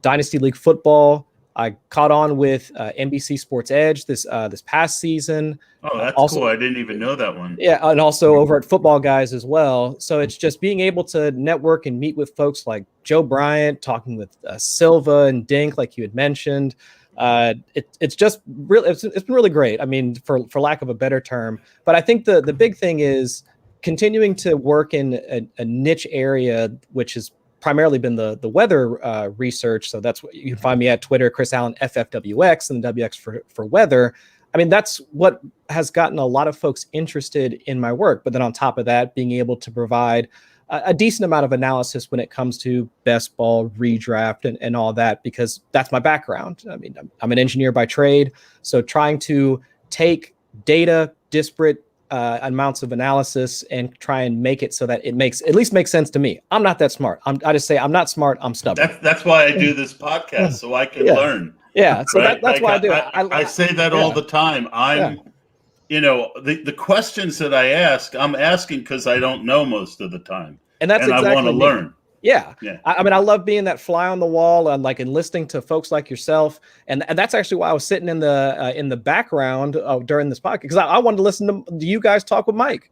Dynasty League Football. I caught on with NBC Sports Edge this past season. Oh, that's cool. I didn't even know that one. Yeah, and also over at Football Guys as well. So it's just being able to network and meet with folks like Joe Bryant, talking with Silva and Dink, like you had mentioned. It's just really it's been really great. I mean, for lack of a better term. But I think the big thing is continuing to work in a niche area, which has primarily been the weather research. So that's what you can find me at Twitter, Chris Allen FFWX, and the WX for weather. I mean, that's what has gotten a lot of folks interested in my work. But then on top of that, being able to provide a decent amount of analysis when it comes to best ball, redraft, and all that, because that's my background. I mean, I'm an engineer by trade. So trying to take data, disparate amounts of analysis, and try and make it so that it at least makes sense to me. I'm not that smart. I just say I'm not smart. I'm stubborn. That's why I do this podcast, so I can learn. Yeah, so right? that's why I do it. I say that all the time. The questions that I ask, I'm asking because I don't know most of the time, and that's exactly I want to learn. Yeah. I mean, I love being that fly on the wall and listening to folks like yourself, and that's actually why I was sitting in the background during this podcast, because I wanted to listen to you guys talk with Mike.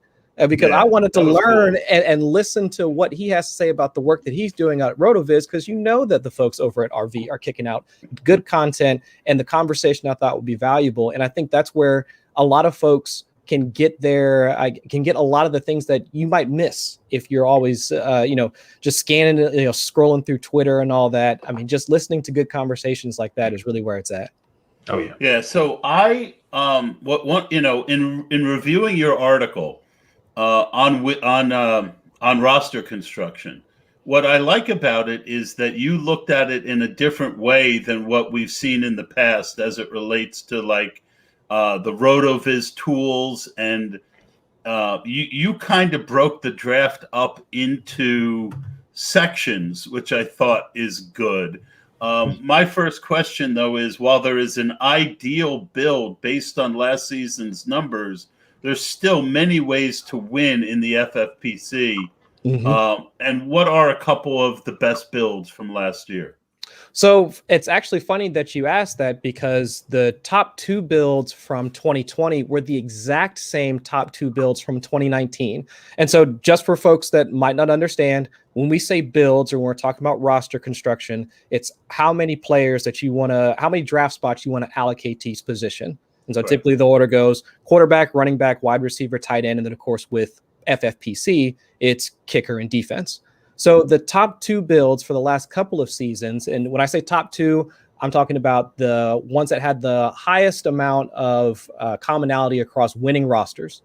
Because I wanted to learn and listen to what he has to say about the work that he's doing at RotoViz, because that the folks over at RV are kicking out good content, and the conversation I thought would be valuable. And I think that's where a lot of folks can get can get a lot of the things that you might miss if you're always, just scanning, scrolling through Twitter and all that. I mean, just listening to good conversations like that is really where it's at. Oh yeah. Yeah. So I, in reviewing your article, on roster construction, what I like about it is that you looked at it in a different way than what we've seen in the past as it relates to the RotoViz tools, and you kind of broke the draft up into sections, which I thought is good. My first question, though, is while there is an ideal build based on last season's numbers, there's still many ways to win in the FFPC. Mm-hmm. And what are a couple of the best builds from last year? So it's actually funny that you asked that, because the top 2 builds from 2020 were the exact same top 2 builds from 2019. And so just for folks that might not understand, when we say builds or when we're talking about roster construction, it's how many players that how many draft spots you want to allocate to each position. And so typically the order goes quarterback, running back, wide receiver, tight end, and then of course with FFPC, it's kicker and defense. So the top 2 builds for the last couple of seasons, and when I say top 2, I'm talking about the ones that had the highest amount of commonality across winning rosters.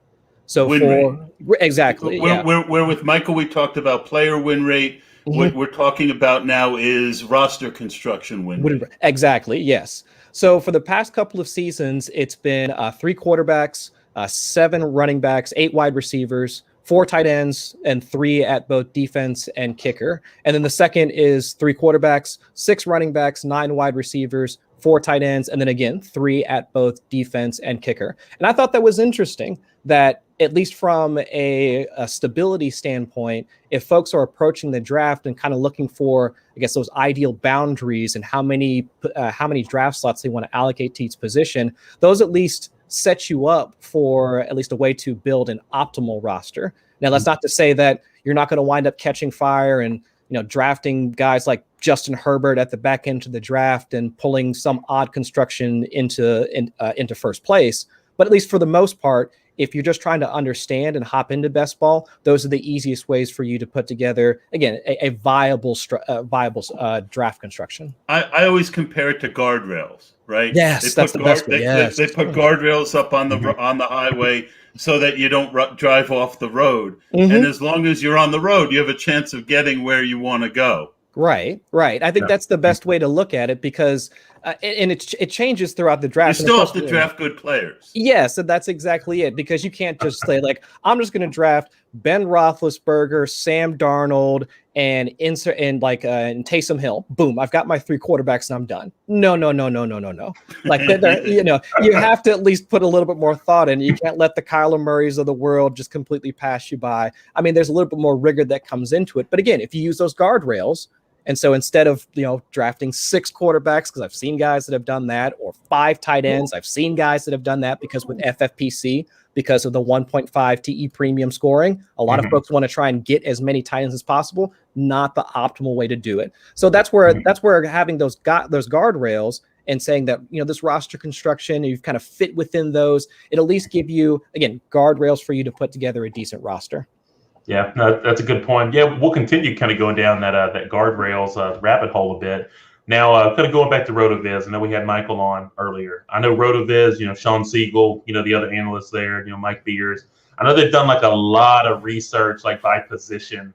So exactly, where with Michael we talked about player win rate. What we're talking about now is roster construction win rate. Exactly, yes. So for the past couple of seasons, it's been 3 quarterbacks, 7 running backs, 8 wide receivers, 4 tight ends, and 3 at both defense and kicker. And then the second is 3 quarterbacks, 6 running backs, 9 wide receivers, 4 tight ends, and then again 3 at both defense and kicker. And I thought that was interesting that, at least from a stability standpoint, if folks are approaching the draft and kind of looking for, I guess, those ideal boundaries and how many draft slots they want to allocate to each position, those at least set you up for at least a way to build an optimal roster. Now, that's not to say that you're not going to wind up catching fire and drafting guys like Justin Herbert at the back end of the draft and pulling some odd construction into first place. But at least for the most part, if you're just trying to understand and hop into best ball, those are the easiest ways for you to put together, again, a viable draft construction. I always compare it to guardrails, right? Yes, that's the best way. Yes. They put guardrails up on the highway so that you don't drive off the road. And as long as you're on the road, you have a chance of getting where you want to go. Right. I think that's the best way to look at it, because and it changes throughout the draft. You still have to draft good players. Yes, and that's exactly it, because you can't just say, like, I'm just going to draft Ben Roethlisberger, Sam Darnold, and Taysom Hill. Boom, I've got my 3 quarterbacks and I'm done. No. Like, you have to at least put a little bit more thought in. You can't let the Kyler Murrays of the world just completely pass you by. I mean, there's a little bit more rigor that comes into it. But again, if you use those guardrails, and so instead of drafting 6 quarterbacks, because I've seen guys that have done that, or 5 tight ends, I've seen guys that have done that, because with FFPC, because of the 1.5 TE premium scoring, a lot of folks want to try and get as many tight ends as possible. Not the optimal way to do it. So that's where having those guardrails and saying that this roster construction, you've kind of fit within those, it'll at least give you, again, guardrails for you to put together a decent roster. Yeah, no, that's a good point. Yeah, we'll continue kind of going down that guardrails rabbit hole a bit. Now, kind of going back to RotoViz, I know we had Michael on earlier. I know RotoViz, Sean Siegel, the other analysts there, Mike Beers. I know they've done like a lot of research, like by position.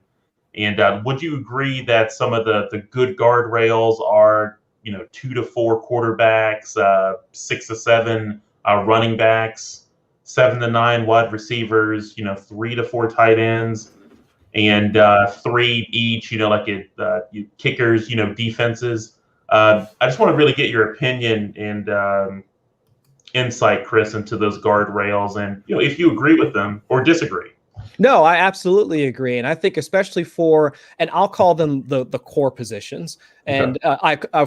And would you agree that some of the good guardrails are, 2 to 4 quarterbacks, 6 to 7 running backs, 7 to 9 wide receivers, 3 to 4 tight ends, and 3 each, kickers, defenses. I just want to really get your opinion and insight, Chris, into those guardrails, and if you agree with them or disagree. No, I absolutely agree, and I think especially and I'll call them the core positions, and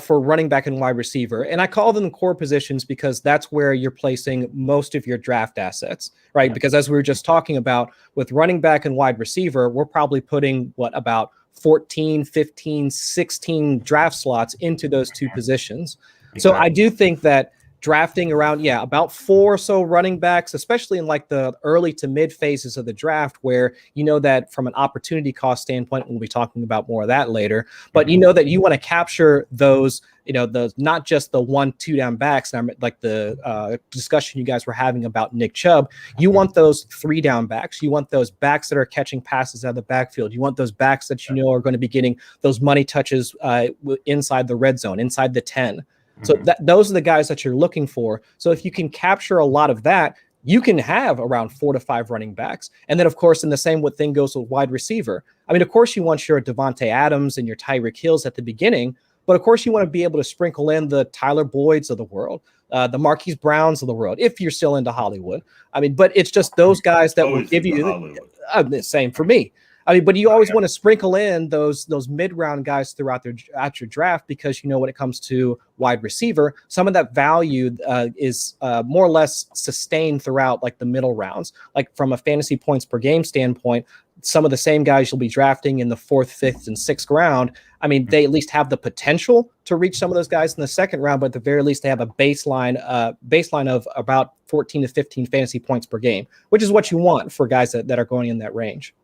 for running back and wide receiver, and I call them core positions because that's where you're placing most of your draft assets, right? Because as we were just talking about, with running back and wide receiver, we're probably putting about 14, 15, 16 draft slots into those 2 positions. So I do think that drafting around, about 4 or so running backs, especially in like the early to mid phases of the draft, where that from an opportunity cost standpoint, we'll be talking about more of that later, but that you want to capture those, those, not just the 1-2 down backs, and like the discussion you guys were having about Nick Chubb. You want those 3 down backs. You want those backs that are catching passes out of the backfield. You want those backs that are going to be getting those money touches inside the red zone, inside the 10. So those are the guys that you're looking for. So if you can capture a lot of that, you can have around 4 to 5 running backs. And then, of course, in the same thing goes with wide receiver. I mean, of course, you want your Devontae Adams and your Tyreek Hills at the beginning, but of course, you want to be able to sprinkle in the Tyler Boyds of the world, the Marquise Browns of the world, if you're still into Hollywood. I mean, but it's just those guys that will give you the same for me. I mean, but you always want to sprinkle in those mid-round guys throughout at your draft, because when it comes to wide receiver, some of that value is more or less sustained throughout like the middle rounds. Like from a fantasy points per game standpoint, some of the same guys you'll be drafting in the 4th, 5th, and 6th round, I mean, they at least have the potential to reach some of those guys in the 2nd round, but at the very least they have a baseline of about 14 to 15 fantasy points per game, which is what you want for guys that are going in that range.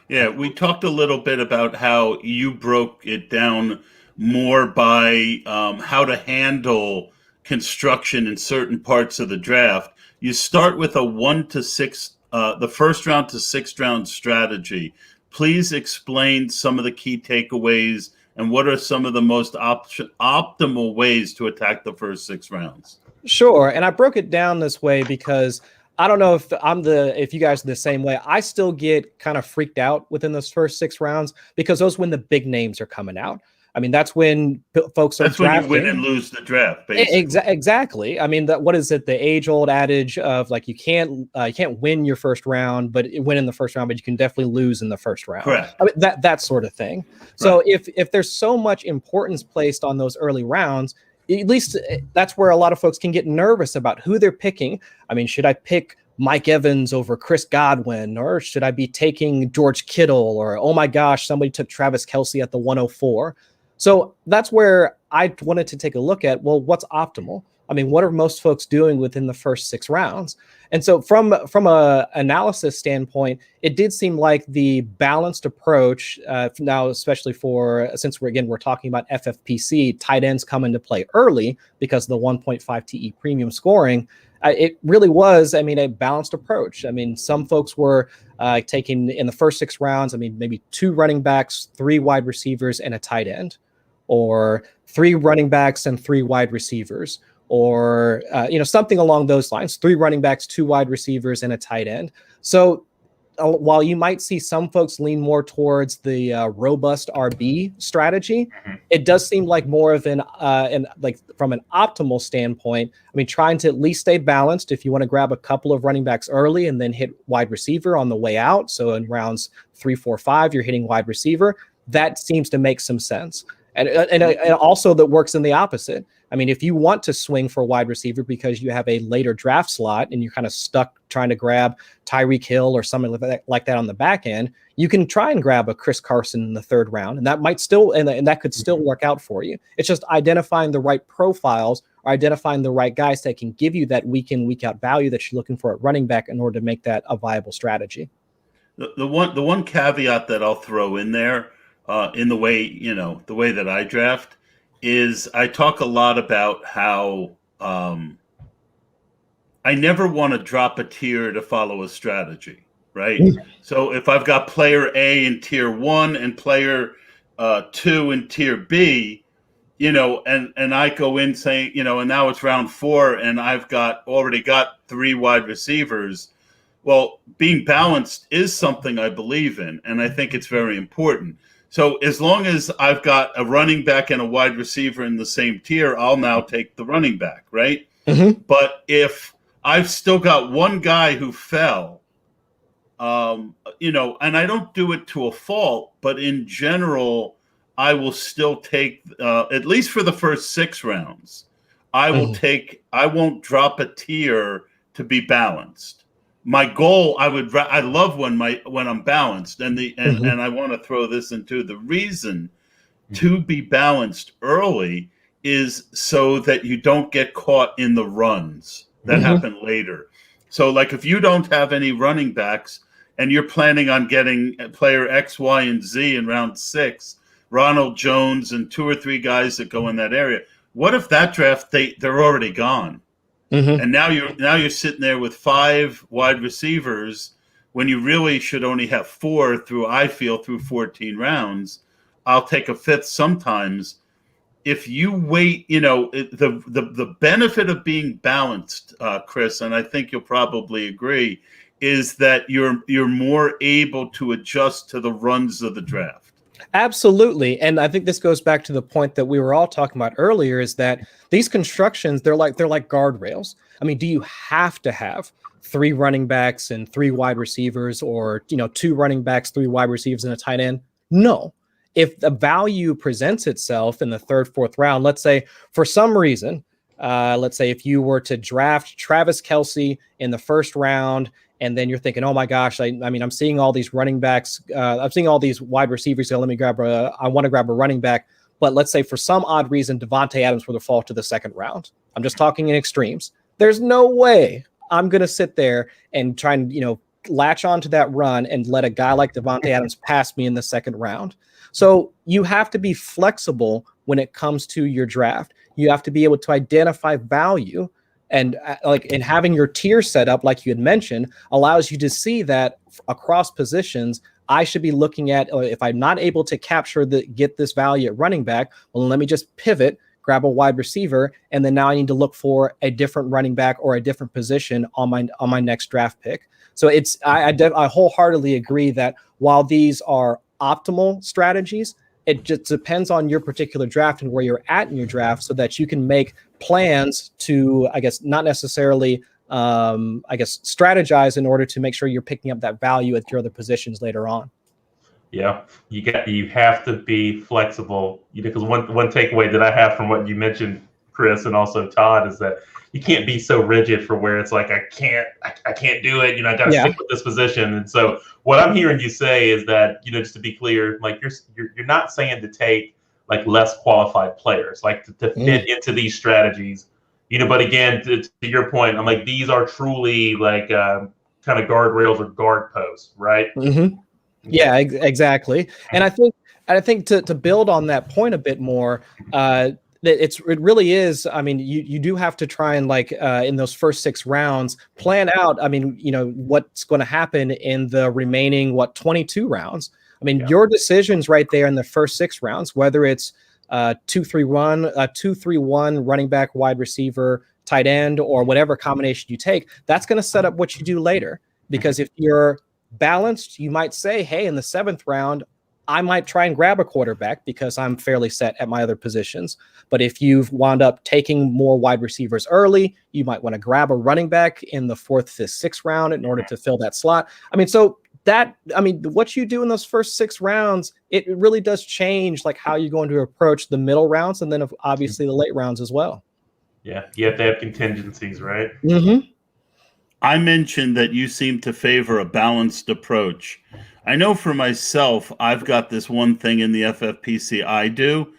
Yeah, we talked a little bit about how you broke it down more by how to handle construction in certain parts of the draft. You start with a 1 to 6, the 1st round to 6th round strategy. Please explain some of the key takeaways and what are some of the most optimal ways to attack the first 6 rounds. Sure, and I broke it down this way because I don't know if you guys are the same way. I still get kind of freaked out within those first 6 rounds because those when the big names are coming out. I mean, that's when folks are drafting. That's when you win and lose the draft, basically. Exactly. I mean, what is it? The age-old adage of like you can't win your first round, but win in the first round, but you can definitely lose in the first round. Correct. I mean, that sort of thing. So if there's so much importance placed on those early rounds, at least that's where a lot of folks can get nervous about who they're picking. I mean, should I pick Mike Evans over Chris Godwin, or should I be taking George Kittle, or, oh my gosh, somebody took Travis Kelce at the 104. So that's where I wanted to take a look at, well, what's optimal? I mean, what are most folks doing within the first 6 rounds? And so from a analysis standpoint, it did seem like the balanced approach now, especially since we're talking about FFPC, tight ends come into play early because of the 1.5 TE premium scoring. It really was, I mean, a balanced approach. I mean, some folks were taking in the first 6 rounds, I mean, maybe 2 running backs, 3 wide receivers, and a tight end, or 3 running backs and 3 wide receivers, or something along those lines. 3 running backs, 2 wide receivers, and a tight end. So while you might see some folks lean more towards the robust RB strategy, it does seem like more of an like from an optimal standpoint. I mean, trying to at least stay balanced. If you want to grab a couple of running backs early and then hit wide receiver on the way out, so in rounds 3, 4, 5, you're hitting wide receiver. That seems to make some sense. And also that works in the opposite. I mean, if you want to swing for a wide receiver because you have a later draft slot and you're kind of stuck trying to grab Tyreek Hill or something like that on the back end, you can try and grab a Chris Carson in the 3rd round, and that might still and that could still work out for you. It's just identifying the right profiles or identifying the right guys that can give you that week in, week out value that you're looking for at running back in order to make that a viable strategy. The one caveat that I'll throw in there, in the way that I draft, is I talk a lot about how I never want to drop a tier to follow a strategy, right? So if I've got player A in tier 1 and player 2 in tier B, and I go in saying, and now it's round 4 and I've already got 3 wide receivers. Well, being balanced is something I believe in, and I think it's very important. So as long as I've got a running back and a wide receiver in the same tier, I'll now take the running back, right? Mm-hmm. But if I've still got one guy who fell, and I don't do it to a fault, but in general, I will still take, at least for the first 6 rounds, I won't drop a tier to be balanced. My goal, I love when I'm balanced, and I want to throw this into the reason to be balanced early is so that you don't get caught in the runs that happen later. So, like if you don't have any running backs and you're planning on getting player X, Y, and Z in round 6, Ronald Jones and 2 or 3 guys that go in that area, what if that draft they're already gone? And now you're sitting there with 5 wide receivers when you really should only have 4 through 14 rounds. I'll take a 5th sometimes. If you wait, the benefit of being balanced, Chris, and I think you'll probably agree, is that you're more able to adjust to the runs of the draft. Absolutely. And I think this goes back to the point that we were all talking about earlier, is that these constructions, they're like guardrails. I mean, do you have to have 3 running backs and 3 wide receivers, or 2 running backs, 3 wide receivers, and a tight end? No. If the value presents itself in the 3rd, 4th round, let's say for some reason, let's say if you were to draft Travis Kelce in the 1st round, and then you're thinking, oh my gosh, I mean, I'm seeing all these running backs, I'm seeing all these wide receivers. So I want to grab a running back. But let's say for some odd reason, Devontae Adams were to fall to the 2nd round. I'm just talking in extremes. There's no way I'm going to sit there and try and, latch onto that run and let a guy like Devontae Adams pass me in the 2nd round. So you have to be flexible when it comes to your draft. You have to be able to identify value. And in having your tier set up, like you had mentioned, allows you to see that across positions, I should be looking at, if I'm not able to get this value at running back, well, let me just pivot, grab a wide receiver, and then now I need to look for a different running back or a different position on my next draft pick. So I wholeheartedly agree that while these are optimal strategies, it just depends on your particular draft and where you're at in your draft, so that you can make plans to, I guess, not necessarily, strategize in order to make sure you're picking up that value at your other positions later on. Yeah, you have to be flexible. Because one takeaway that I have from what you mentioned, Chris, and also Todd, is that you can't be so rigid for where it's like I can't do it. I got to stick with this position. And so what I'm hearing you say is that just to be clear, like you're not saying to take like less qualified players, like to fit into these strategies. But again, to your point, I'm like, these are truly like kind of guardrails or guard posts, right? Mm-hmm. Yeah, exactly. And I think to build on that point a bit more, it really is. I mean, you do have to try and in those first 6 rounds, plan out. I mean, what's going to happen in the remaining 22 rounds. I mean, your decisions right there in the first 6 rounds, whether it's 2-3-1 running back, wide receiver, tight end, or whatever combination you take, that's going to set up what you do later. Because if you're balanced, you might say, hey, in the 7th round, I might try and grab a quarterback because I'm fairly set at my other positions. But if you've wound up taking more wide receivers early, you might want to grab a running back in the 4th, 5th, 6th round in order to fill that slot. I mean, what you do in those first 6 rounds, it really does change like how you're going to approach the middle rounds, and then obviously the late rounds as well. Yeah, you have to have contingencies, right? Mm-hmm. I mentioned that you seem to favor a balanced approach. I know for myself, I've got this one thing in the FFPC I do,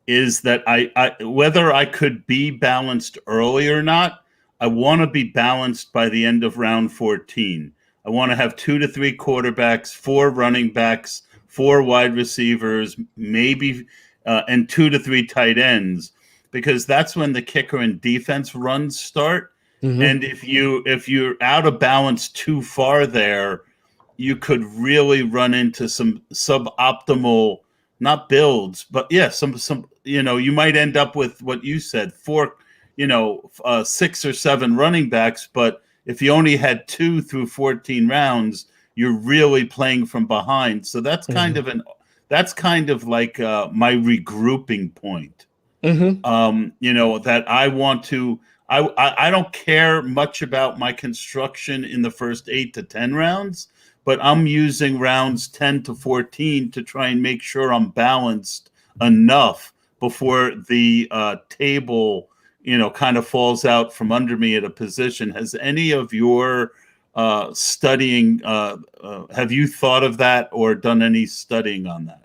is that I whether I could be balanced early or not, I want to be balanced by the end of round 14. I want to have 2 to 3 quarterbacks, 4 running backs, 4 wide receivers, maybe, and 2 to 3 tight ends, because that's when the kicker and defense runs start. Mm-hmm. And if you're out of balance too far there, you could really run into some suboptimal, not builds, but some you might end up with what you said, 4, 6 or 7 running backs, but if you only had 2 through 14 rounds, you're really playing from behind. So that's kind of like my regrouping point. Mm-hmm. That I want to. I don't care much about my construction in the first 8 to 10 rounds, but I'm using rounds 10 to 14 to try and make sure I'm balanced enough before the table, kind of falls out from under me at a position. Has any of your studying, have you thought of that or done any studying on that?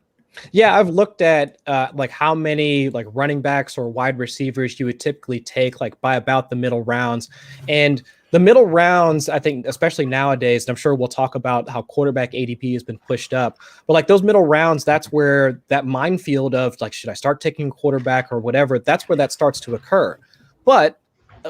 Yeah, I've looked at how many running backs or wide receivers you would typically take by about the middle rounds. And the middle rounds, I think, especially nowadays, and I'm sure we'll talk about how quarterback ADP has been pushed up, but those middle rounds, that's where that minefield of should I start taking quarterback or whatever, that's where that starts to occur. But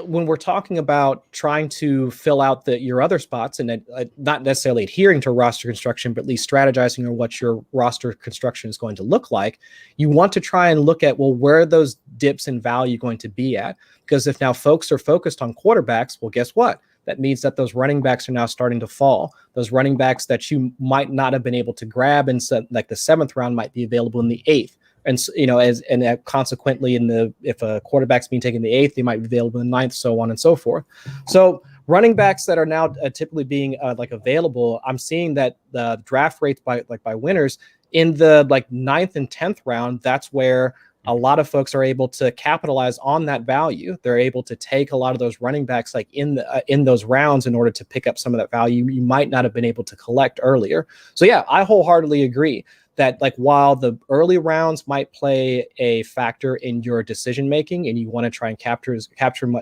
when we're talking about trying to fill out your other spots and not necessarily adhering to roster construction, but at least strategizing on what your roster construction is going to look like, you want to try and look at, where are those dips in value going to be at? Because if now folks are focused on quarterbacks, well, guess what? that means that those running backs are now starting to fall. Those running backs that you might not have been able to grab in like the 7th round might be available in the 8th. And consequently, if a quarterback's being taken in the 8th, they might be available in the 9th, so on and so forth. So running backs that are now typically being available, I'm seeing that the draft rates by winners in the 9th and 10th round. That's where a lot of folks are able to capitalize on that value. They're able to take a lot of those running backs in those rounds in order to pick up some of that value you might not have been able to collect earlier. So yeah, I wholeheartedly agree that while the early rounds might play a factor in your decision making and you want to try and capture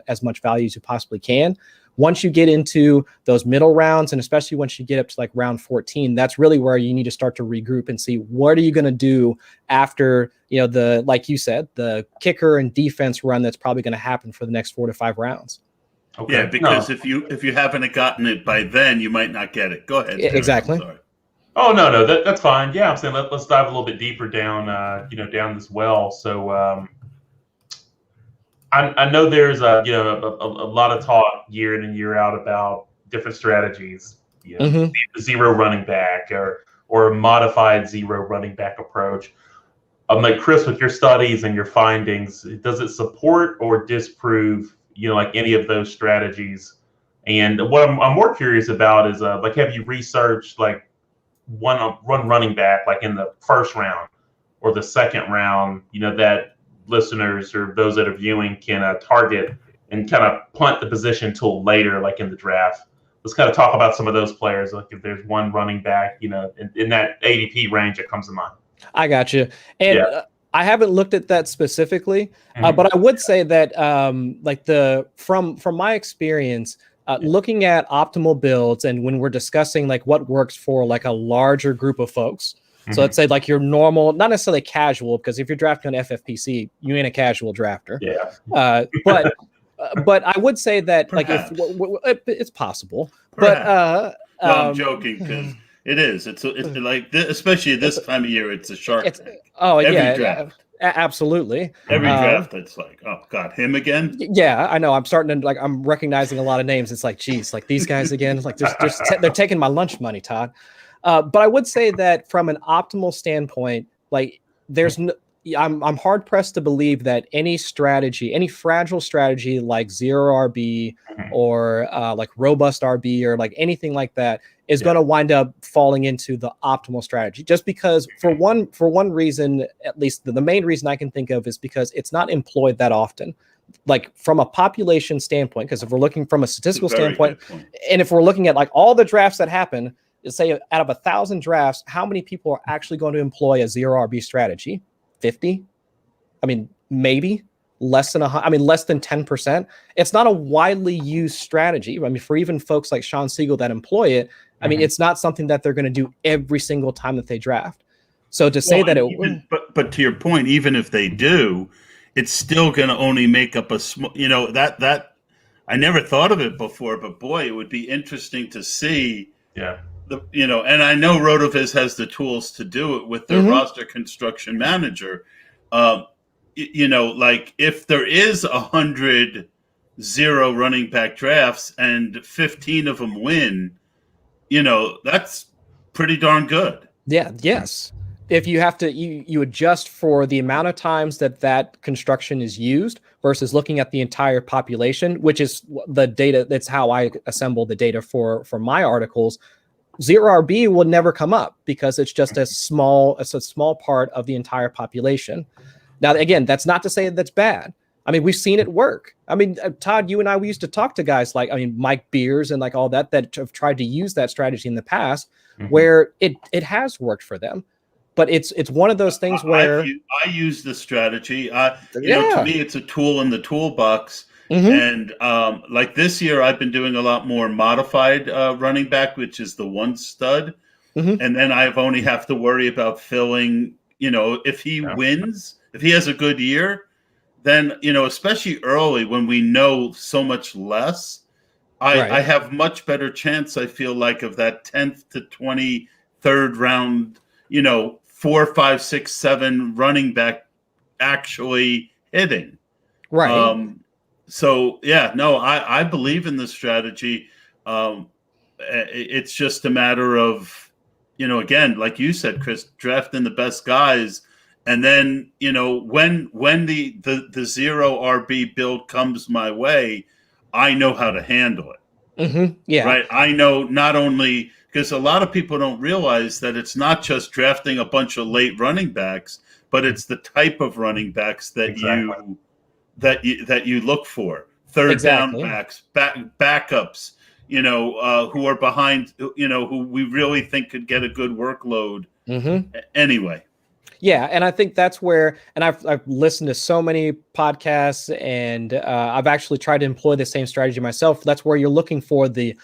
as much value as you possibly can, once you get into those middle rounds, and especially once you get up to round 14, that's really where you need to start to regroup and see what are you going to do after, like you said, the kicker and defense run that's probably going to happen for the next 4 to 5 rounds. Okay. Yeah, because if you haven't gotten it by then, you might not get it. Go ahead. Exactly. Sorry. Oh, no, that's fine. Yeah, I'm saying let's dive a little bit deeper down, down this well. So I know there's a lot of talk year in and year out about different strategies, zero running back or a modified zero running back approach. Chris, with your studies and your findings, does it support or disprove any of those strategies? And what I'm more curious about is have you researched one running back in the 1st round or the 2nd round, that listeners or those that are viewing can target and kind of punt the position till later, in the draft? Let's kind of talk about some of those players. If there's one running back, in that ADP range that comes to mind. I got you. And I haven't looked at that specifically, but I would say that from my experience, looking at optimal builds and when we're discussing what works for a larger group of folks. So let's say your normal, not necessarily casual, because if you're drafting on FFPC, you ain't a casual drafter. Yeah. But I would say that if it's possible. Perhaps. But I'm joking because it is. It's especially this time of year. It's a shark. Every draft. Absolutely. Every draft, it's oh God, him again? Yeah, I know. I'm starting to I'm recognizing a lot of names. It's geez, these guys again. It's they're taking my lunch money, Todd. But I would say that from an optimal standpoint, there's no, I'm hard pressed to believe that any fragile strategy like zero RB or robust RB or anything like that is going to wind up falling into the optimal strategy. Just because for one reason, at least the main reason I can think of is because it's not employed that often. From a population standpoint, because if we're looking from a statistical standpoint, and if we're looking at all the drafts that happen, say out of 1,000 drafts, how many people are actually going to employ a zero RB strategy? 50? I mean, maybe less than 10%. It's not a widely used strategy. I mean, for even folks like Sean Siegel that employ it, I mean, it's not something that they're going to do every single time that they draft. So to say that but to your point, even if they do, it's still going to only make up a small, that I never thought of it before, but boy, it would be interesting to see. Yeah. And I know RotoViz has the tools to do it with their roster construction manager. If there is 100 zero running back drafts and 15 of them win, that's pretty darn good. Yeah. Yes. If you have to, you adjust for the amount of times that construction is used versus looking at the entire population, which is the data. That's how I assemble the data for my articles. Zero RB will never come up because it's just a small part of the entire population. Now, again, that's not to say that's bad. I mean, we've seen it work. I mean, Todd, you and I, we used to talk to guys Mike Beers and all that have tried to use that strategy in the past where it has worked for them. But it's one of those things where I use the strategy. To me, it's a tool in the toolbox. And this year, I've been doing a lot more modified running back, which is the one stud. And then I've only have to worry about filling, if he wins, if he has a good year, then, especially early when we know so much less, I have much better chance, I feel of that 10th to 23rd round, 4, 5, 6, 7 running back actually hitting. Right. So yeah, no, I believe in this strategy. It's just a matter of, again, like you said, Chris, drafting the best guys, and then when the zero RB build comes my way, I know how to handle it. Mm-hmm. Yeah, right. I know, not only because a lot of people don't realize that it's not just drafting a bunch of late running backs, but it's the type of running backs that you look for. Third down backs, backups, who are behind, who we really think could get a good workload. Mm-hmm. Anyway. Yeah, and I think that's where, and I've listened to so many podcasts, and I've actually tried to employ the same strategy myself. That's where you're looking for the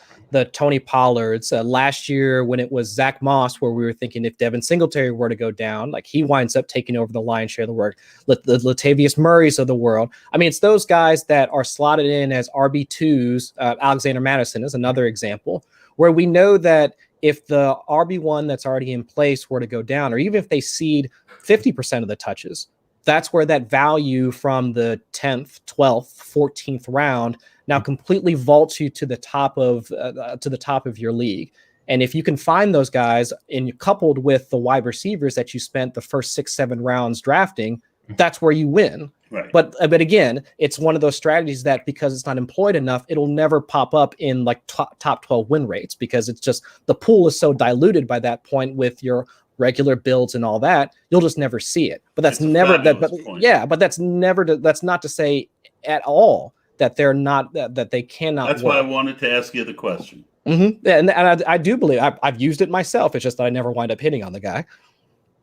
Tony Pollards. Last year, when it was Zach Moss, where we were thinking if Devin Singletary were to go down, like he winds up taking over the lion's share of the work. The Latavius Murrays of the world. I mean, it's those guys that are slotted in as RB2s. Alexander Madison is another example, where we know that if the RB1 that's already in place were to go down, or even if they cede 50% of the touches, that's where that value from the 10th, 12th, 14th round now completely vaults you to the top of your league. And if you can find those guys and coupled with the wide receivers that you spent the first 6-7 rounds drafting, that's where you win. Right. But again, it's one of those strategies that because it's not employed enough, it'll never pop up in like top 12 win rates, because it's just the pool is so diluted by that point with your regular builds and all that, you'll just never see it. But that's never that. But yeah, but that's never. That's not to say at all that they're not that they cannot. That's why I wanted to ask you the question. Mm-hmm. And I do believe I've used it myself. It's just that I never wind up hitting on the guy.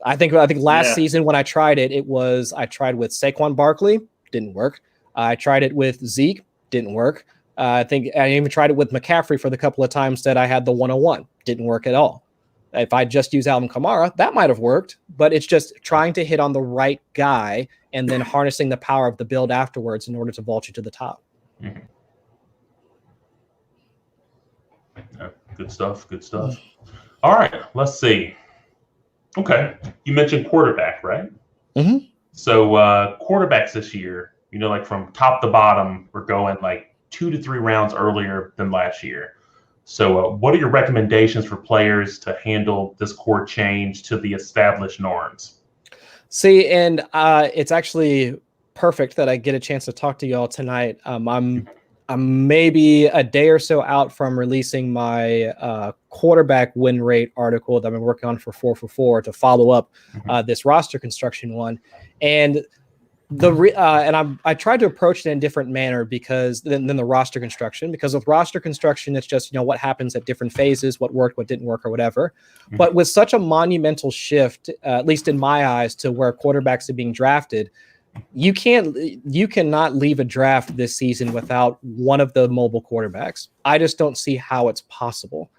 I think last season when I tried it, I tried with Saquon Barkley, didn't work. I tried it with Zeke, didn't work. I think I even tried it with McCaffrey for the couple of times that I had the 101, didn't work at all. If I just use Alvin Kamara, that might have worked, but it's just trying to hit on the right guy and then harnessing the power of the build afterwards in order to vault you to the top. Mm-hmm. Yeah, good stuff. All right, let's see. Okay, you mentioned quarterback, right? Mm-hmm. So quarterbacks this year, like from top to bottom, we're going like 2 to 3 rounds earlier than last year. So what are your recommendations for players to handle this core change to the established norms? See, and it's actually perfect that I get a chance to talk to y'all tonight. I'm maybe a day or so out from releasing my quarterback win rate article that I've been working on for 4 for 4 to follow up this roster construction one. And I tried to approach it in a different manner than the roster construction, because with roster construction, it's just, what happens at different phases, what worked, what didn't work or whatever. Mm-hmm. But with such a monumental shift, at least in my eyes, to where quarterbacks are being drafted, you cannot leave a draft this season without one of the mobile quarterbacks. I just don't see how it's possible.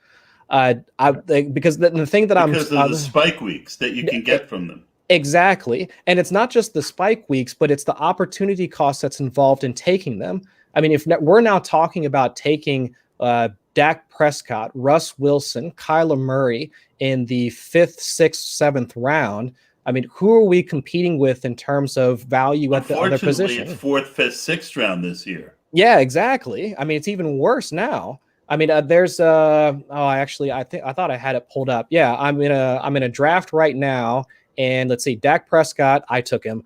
Because the thing that because of the spike weeks that you can get from them. Exactly. And it's not just the spike weeks, but it's the opportunity cost that's involved in taking them. I mean, if we're now talking about taking Dak Prescott, Russ Wilson, Kyler Murray in the 5th, 6th, 7th round, I mean, who are we competing with in terms of value at the other position? It's 4th, 5th, 6th round this year. Yeah, exactly. I mean, it's even worse now. I mean, there's I thought I had it pulled up. Yeah, I'm in a draft right now. And let's see, Dak Prescott, I took him.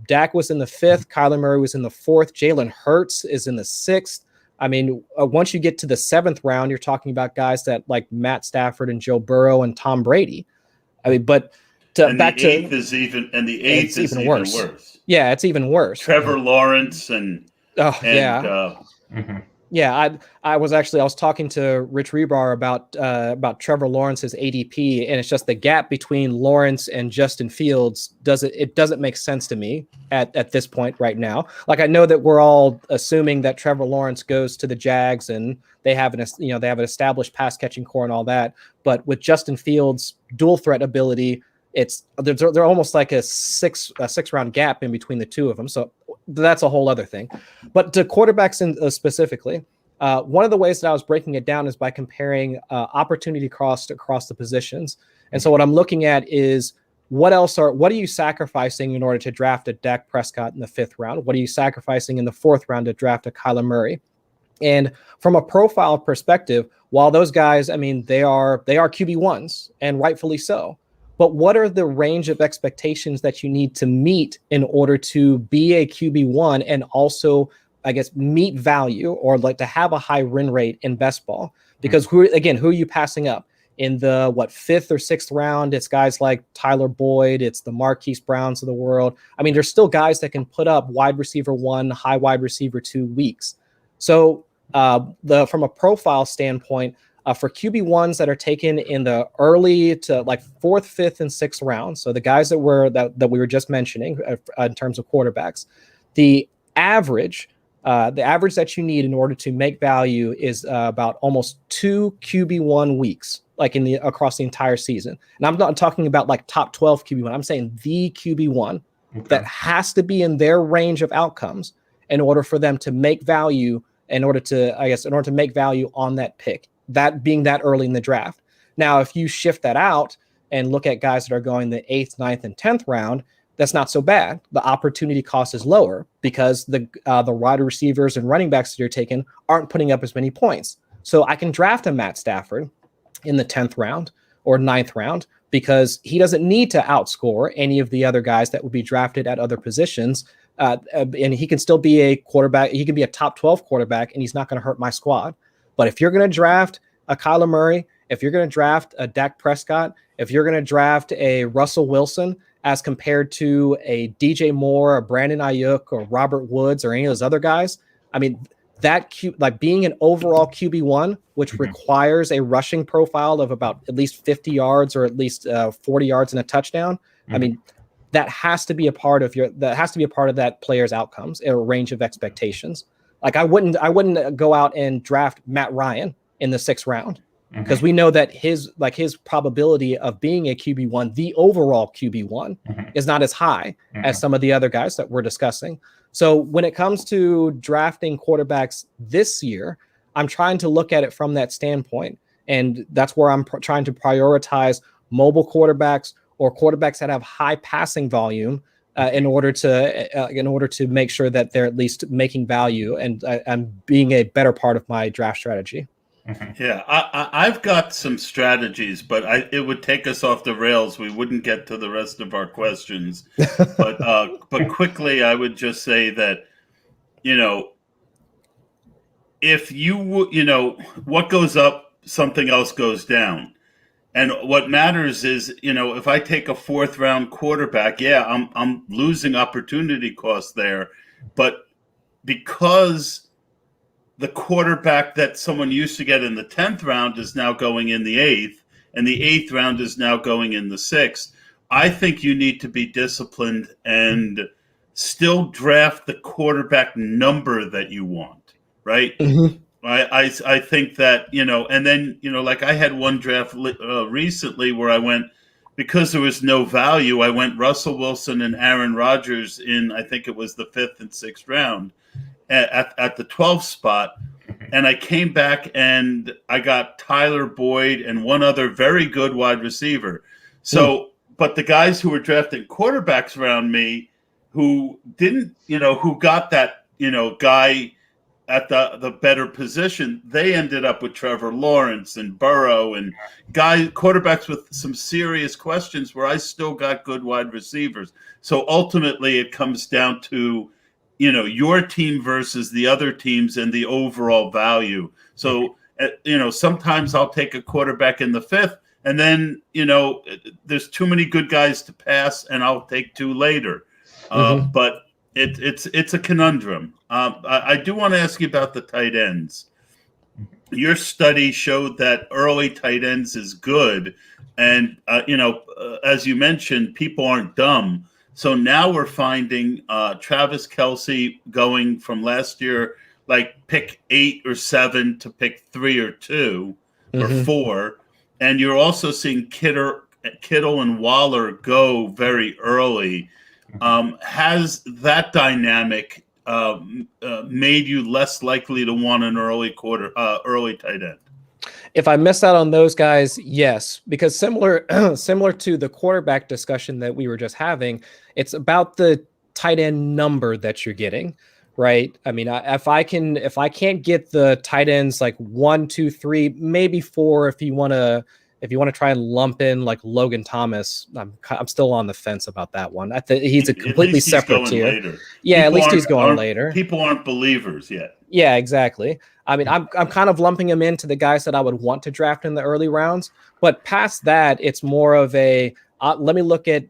Dak was in the 5th. Kyler Murray was in the 4th. Jalen Hurts is in the 6th. I mean, once you get to the 7th round, you're talking about guys that like Matt Stafford and Joe Burrow and Tom Brady. I mean, but the 8th is even worse. Yeah, it's even worse. Trevor Lawrence Yeah, I was talking to Rich Rebar about Trevor Lawrence's ADP, and it's just the gap between Lawrence and Justin Fields doesn't make sense to me at this point right now. Like, I know that we're all assuming that Trevor Lawrence goes to the Jags and they have an established pass catching core and all that, but with Justin Fields' dual threat ability, they're almost like a six round gap in between the two of them. So that's a whole other thing. But to quarterbacks specifically, one of the ways that I was breaking it down is by comparing opportunity cost across the positions. And so what I'm looking at is what are you sacrificing in order to draft a Dak Prescott in the 5th round? What are you sacrificing in the 4th round to draft a Kyler Murray? And from a profile perspective, while those guys, I mean, they are QB1s, and rightfully so. But what are the range of expectations that you need to meet in order to be a QB1 and also, I guess, meet value, or like to have a high win rate in best ball? Because who are you passing up? In the 5th or 6th round, it's guys like Tyler Boyd, it's the Marquise Browns of the world. I mean, there's still guys that can put up wide receiver 1, high wide receiver 2 weeks. So from a profile standpoint, for QB1s that are taken in the early to like 4th, 5th, and 6th round, so the guys that we were just mentioning in terms of quarterbacks, the average that you need in order to make value is about almost 2 QB1 weeks, like across the entire season. And I'm not talking about like top 12 QB1. I'm saying the QB1 that has to be in their range of outcomes in order for them to make value, in order to make value on that pick, that being that early in the draft. Now, if you shift that out and look at guys that are going the 8th, 9th, and 10th round, that's not so bad. The opportunity cost is lower because the wide receivers and running backs that you're taking aren't putting up as many points. So I can draft a Matt Stafford in the 10th round or 9th round because he doesn't need to outscore any of the other guys that would be drafted at other positions. And he can still be a quarterback. He can be a top 12 quarterback, and he's not going to hurt my squad. But if you're going to draft a Kyler Murray, if you're going to draft a Dak Prescott, if you're going to draft a Russell Wilson as compared to a DJ Moore, a Brandon Ayuk, or Robert Woods, or any of those other guys, I mean, like being an overall QB1, which requires a rushing profile of about at least 50 yards or at least 40 yards and a touchdown. I mean, that has to be a part of that player's outcomes, a range of expectations. Like I wouldn't go out and draft Matt Ryan in the 6th round because we know that his probability of being a QB1, the overall QB1, is not as high as some of the other guys that we're discussing. So when it comes to drafting quarterbacks this year, I'm trying to look at it from that standpoint. And that's where I'm trying to prioritize mobile quarterbacks or quarterbacks that have high passing volume in order to make sure that they're at least making value and being a better part of my draft strategy. Yeah, I've got some strategies, but it would take us off the rails. We wouldn't get to the rest of our questions. But quickly, I would just say that, if what goes up, something else goes down. And what matters is, if I take a 4th round quarterback, I'm losing opportunity cost there. But because the quarterback that someone used to get in the 10th round is now going in the 8th, and the 8th round is now going in the 6th, I think you need to be disciplined and still draft the quarterback number that you want, right? I think that, and then, like I had one draft recently where I went, because there was no value, I went Russell Wilson and Aaron Rodgers in, I think it was the 5th and 6th round at the 12th spot. And I came back and I got Tyler Boyd and one other very good wide receiver. So, but the guys who were drafting quarterbacks around me who didn't, who got that, guy at the better position, they ended up with Trevor Lawrence and Burrow and quarterbacks with some serious questions where I still got good wide receivers. So ultimately it comes down to, your team versus the other teams and the overall value. So, sometimes I'll take a quarterback in the 5th and then, there's too many good guys to pass and I'll take 2 later. But it's a conundrum. I do want to ask you about the tight ends. Your study showed that early tight ends is good. And, as you mentioned, people aren't dumb. So now we're finding Travis Kelce going from last year, like pick 8 or 7 to pick 3 or 2 or 4. And you're also seeing Kittle and Waller go very early. Has that dynamic made you less likely to want an early tight end? If I miss out on those guys, yes, because similar to the quarterback discussion that we were just having, it's about the tight end number that you're getting, right? I mean, if I can't get the tight ends like 1, 2, 3, maybe 4, if you want to try and lump in like Logan Thomas, I'm still on the fence about that one. He's a completely separate tier. Later. Yeah, at least he's going later. People aren't believers yet. Yeah, exactly. I mean, I'm kind of lumping him into the guys that I would want to draft in the early rounds. But past that, it's more of a let me look at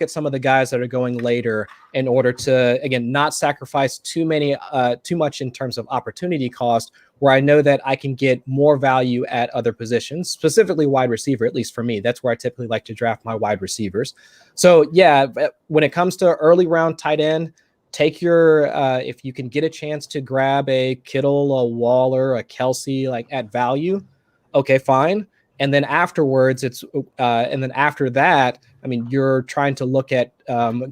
some of the guys that are going later in order to, again, not sacrifice too much in terms of opportunity cost, where I know that I can get more value at other positions, specifically wide receiver. At least for me, that's where I typically like to draft my wide receivers. So yeah, when it comes to early round tight end, take your if you can get a chance to grab a Kittle, a Waller, a Kelsey, like at value, okay, fine. And then afterwards, and then after that, I mean, you're trying to look at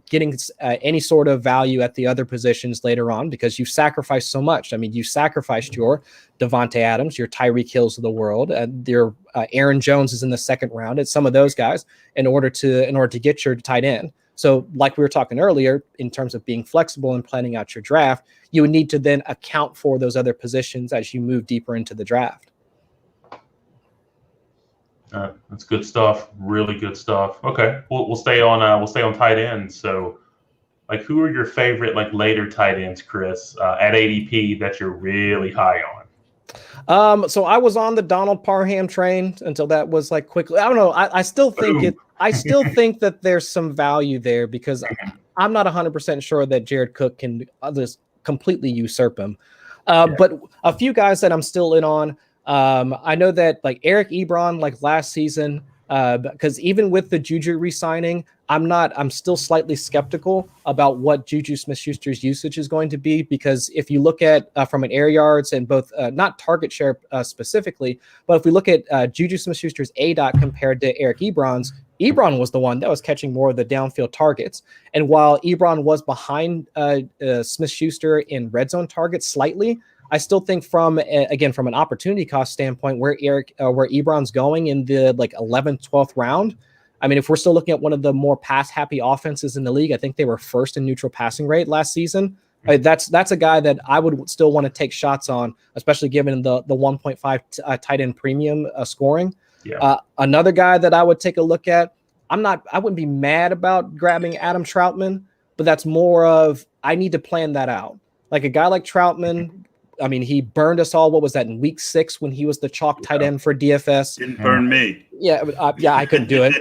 getting any sort of value at the other positions later on, because you've sacrificed so much. I mean, you sacrificed your Devontae Adams, your Tyreek Hills of the world, your Aaron Jones is in the second round. It's some of those guys in order to get your tight end. So like we were talking earlier, in terms of being flexible and planning out your draft, you would need to then account for those other positions as you move deeper into the draft. That's good stuff. Really good stuff. Okay, we'll stay on tight ends. So, like, who are your favorite like later tight ends, Chris, at ADP that you're really high on? So I was on the Donald Parham train until that was like quickly. I don't know. I still think I still think that there's some value there, because I'm not 100% sure that Jared Cook can just completely usurp him. But a few guys that I'm still in on. I know that like Eric Ebron, like last season, because even with the Juju re-signing, I'm still slightly skeptical about what Juju Smith-Schuster's usage is going to be, because if you look at from an air yards and both, not target share specifically, but if we look at Juju Smith-Schuster's ADOT compared to Eric Ebron's, Ebron was the one that was catching more of the downfield targets. And while Ebron was behind Smith-Schuster in red zone targets slightly, I still think from an opportunity cost standpoint, where Ebron's going in the like 11th, 12th round. I mean, if we're still looking at one of the more pass happy offenses in the league, I think they were first in neutral passing rate last season. That's a guy that I would still want to take shots on, especially given the 1.5 tight end premium scoring. Yeah. Another guy that I would take a look at, I wouldn't be mad about grabbing Adam Troutman, but that's more of, I need to plan that out. Like a guy like Troutman, I mean, he burned us all. What was that, in week 6 when he was the chalk tight end for DFS? Didn't burn me. Yeah, I couldn't do it.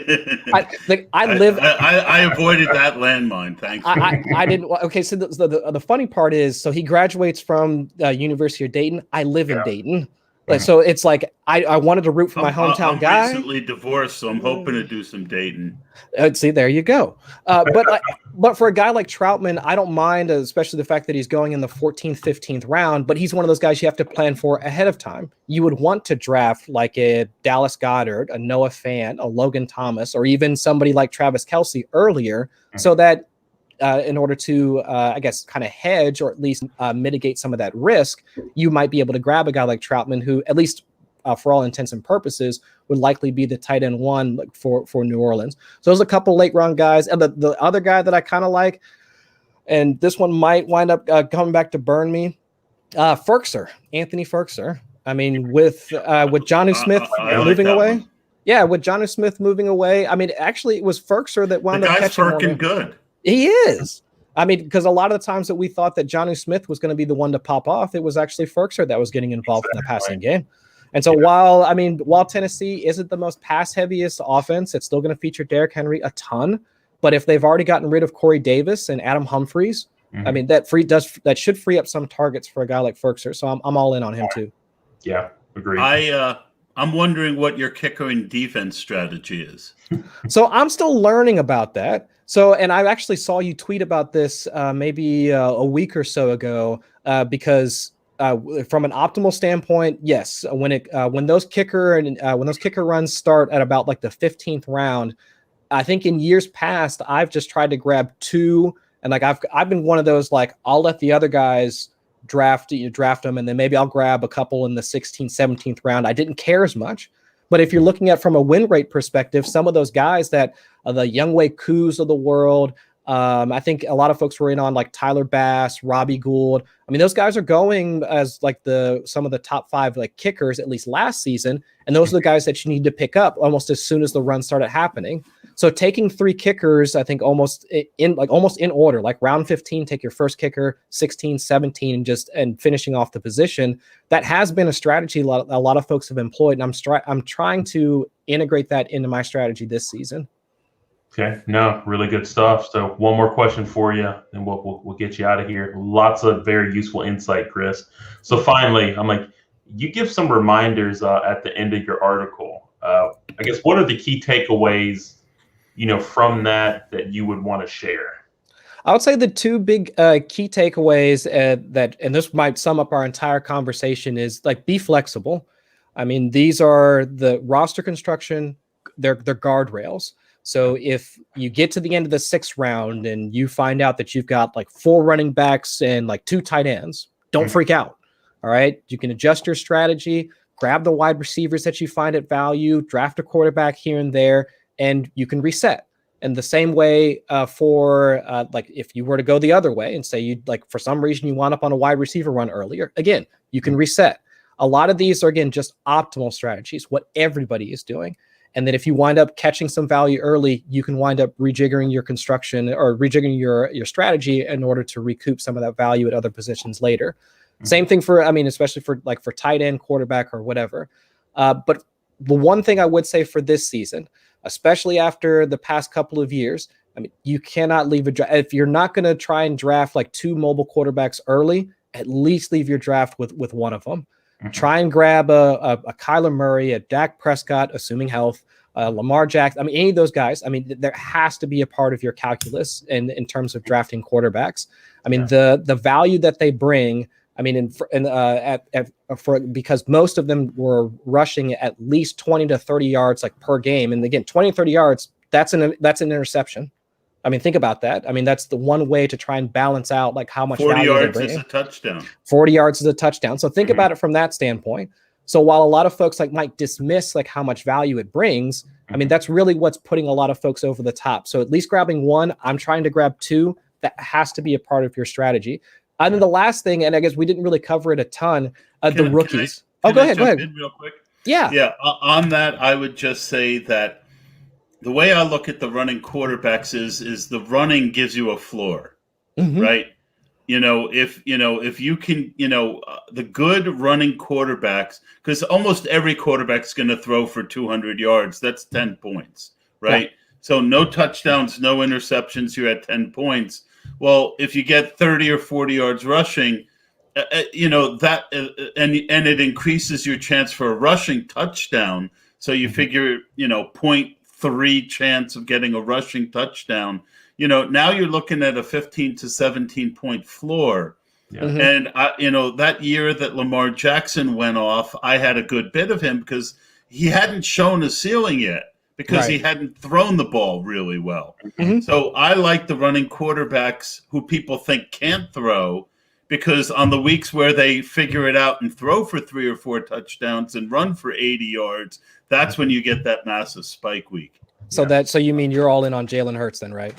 I avoided that landmine. Thanks. I didn't. Okay, so the funny part is, so he graduates from University of Dayton. I live in Dayton. So it's like I wanted to root for my hometown guy. I'm recently divorced, so I'm hoping to do some dating. See, there you go. But for a guy like Troutman, I don't mind, especially the fact that he's going in the 14th, 15th round. But he's one of those guys you have to plan for ahead of time. You would want to draft like a Dallas Goedert, a Noah Fant, a Logan Thomas, or even somebody like Travis Kelce earlier, so that in order to, I guess, kind of hedge or at least mitigate some of that risk, you might be able to grab a guy like Troutman, who at least for all intents and purposes would likely be the tight end one for New Orleans. So there's a couple late round guys. And the other guy that I kind of like, and this one might wind up coming back to burn me, Anthony Ferkser. I mean, with Jonnu Smith moving away. One. Yeah, with Jonnu Smith moving away. I mean, actually, it was Ferkser that wound up catching more. Good. He is. I mean, because a lot of the times that we thought that Jonnu Smith was going to be the one to pop off, it was actually Ferkser that was getting involved in the passing game. And so while Tennessee isn't the most pass heaviest offense, it's still going to feature Derrick Henry a ton. But if they've already gotten rid of Corey Davis and Adam Humphries, I mean, that should free up some targets for a guy like Ferkser. So I'm all in on him too. Yeah, agreed. I'm wondering what your kicker and defense strategy is. So I'm still learning about that. So, and I actually saw you tweet about this maybe a week or so ago, because from an optimal standpoint, yes, when those kicker runs start at about like the 15th round, I think in years past I've just tried to grab 2, and like I've been one of those, like, I'll let the other guys draft them, and then maybe I'll grab a couple in the 16th, 17th round. I didn't care as much. But if you're looking at from a win rate perspective, some of those guys that are the Younghoe Koos of the world, I think a lot of folks were in on like Tyler Bass, Robbie Gould. I mean, those guys are going as like some of the top 5 like kickers, at least last season. And those are the guys that you need to pick up almost as soon as the run started happening. So taking 3 kickers, I think almost in order, like round 15, take your first kicker, 16, 17, and finishing off the position. That has been a strategy a lot of folks have employed. And I'm trying to integrate that into my strategy this season. Okay, no, really good stuff. So one more question for you, and we'll get you out of here. Lots of very useful insight, Chris. So finally, I'm like, you give some reminders at the end of your article. I guess what are the key takeaways, from that you would want to share? I would say the 2 big key takeaways and this might sum up our entire conversation, is like, be flexible. I mean, these are the roster construction, they're guardrails. So if you get to the end of the 6th round and you find out that you've got like 4 running backs and like 2 tight ends, don't freak out. All right. You can adjust your strategy, grab the wide receivers that you find at value, draft a quarterback here and there, and you can reset. And the same way for like if you were to go the other way and say you like for some reason you wound up on a wide receiver run earlier, again, you can reset. A lot of these are, again, just optimal strategies, what everybody is doing. And then if you wind up catching some value early, you can wind up rejiggering your construction or rejiggering your strategy in order to recoup some of that value at other positions later. Mm-hmm. Same thing especially for tight end, quarterback, or whatever. But the one thing I would say for this season, especially after the past couple of years, I mean, you cannot leave if you're not going to try and draft like 2 mobile quarterbacks early, at least leave your draft with one of them. Mm-hmm. Try and grab a Kyler Murray, a Dak Prescott, assuming health, Lamar Jackson. I mean, any of those guys. I mean, there has to be a part of your calculus in terms of drafting quarterbacks. I mean, the value that they bring. I mean, because most of them were rushing at least 20 to 30 yards like per game, and again, 20 to 30 yards. That's an interception. I mean, think about that. I mean, that's the one way to try and balance out like how much 40 value yards is a touchdown. 40 yards is a touchdown. So think about it from that standpoint. So while a lot of folks like might dismiss like how much value it brings, I mean, that's really what's putting a lot of folks over the top. So at least grabbing 1, I'm trying to grab 2. That has to be a part of your strategy. And then the last thing, and I guess we didn't really cover it a ton, the rookies. Go ahead. Real quick. Yeah. Yeah. On that, I would just say that the way I look at the running quarterbacks is the running gives you a floor, right? If you can, the good running quarterbacks, because almost every quarterback's going to throw for 200 yards. That's 10 points, right? Yeah. So no touchdowns, no interceptions. You're at 10 points. Well, if you get 30 or 40 yards rushing, and it increases your chance for a rushing touchdown. So you figure, 0.3 chance of getting a rushing touchdown. Now you're looking at a 15 to 17 point floor. Yeah. And that year that Lamar Jackson went off, I had a good bit of him because he hadn't shown a ceiling yet. Because he hadn't thrown the ball really well. Mm-hmm. So I like the running quarterbacks who people think can't throw, because on the weeks where they figure it out and throw for 3 or 4 touchdowns and run for 80 yards, that's when you get that massive spike week. So you mean you're all in on Jalen Hurts then, right?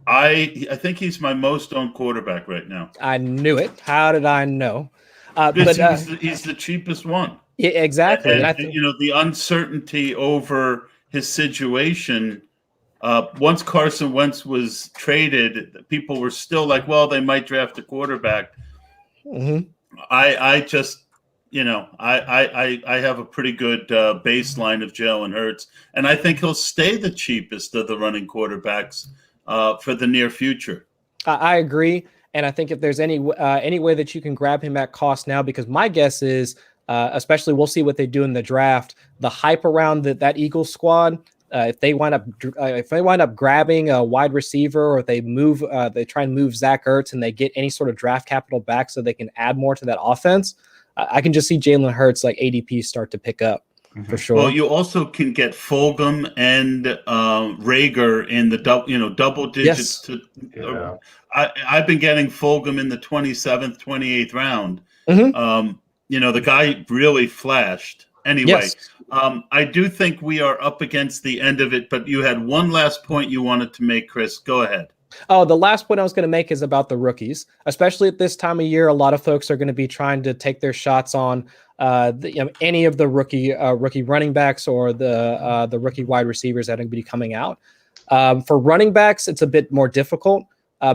I think he's my most owned quarterback right now. I knew it. How did I know? He's the cheapest one. Yeah, exactly. And the uncertainty over his situation, once Carson Wentz was traded, people were still like, well, they might draft a quarterback. Mm-hmm. I just, I have a pretty good baseline of Jalen Hurts, and I think he'll stay the cheapest of the running quarterbacks for the near future. I agree. And I think if there's any way that you can grab him at cost now, because my guess is, especially we'll see what they do in the draft, the hype around that Eagles squad, if they wind up grabbing a wide receiver, or if they try and move Zach Ertz and they get any sort of draft capital back so they can add more to that offense, I can just see Jalen Hurts like ADP start to pick up. for sure. Well, you also can get Fulgham and Rager in the double digits. Yeah. I've been getting Fulgham in the 27th, 28th round. Mhm. The guy really flashed. Anyway, Yes. I do think we are up against the end of it, but you had one last point you wanted to make, Chris. Go ahead. Oh, the last point I was going to make is about the rookies, especially at this time of year. A lot of folks are going to be trying to take their shots on any of the rookie running backs or the rookie wide receivers that are going to be coming out. For running backs, it's a bit more difficult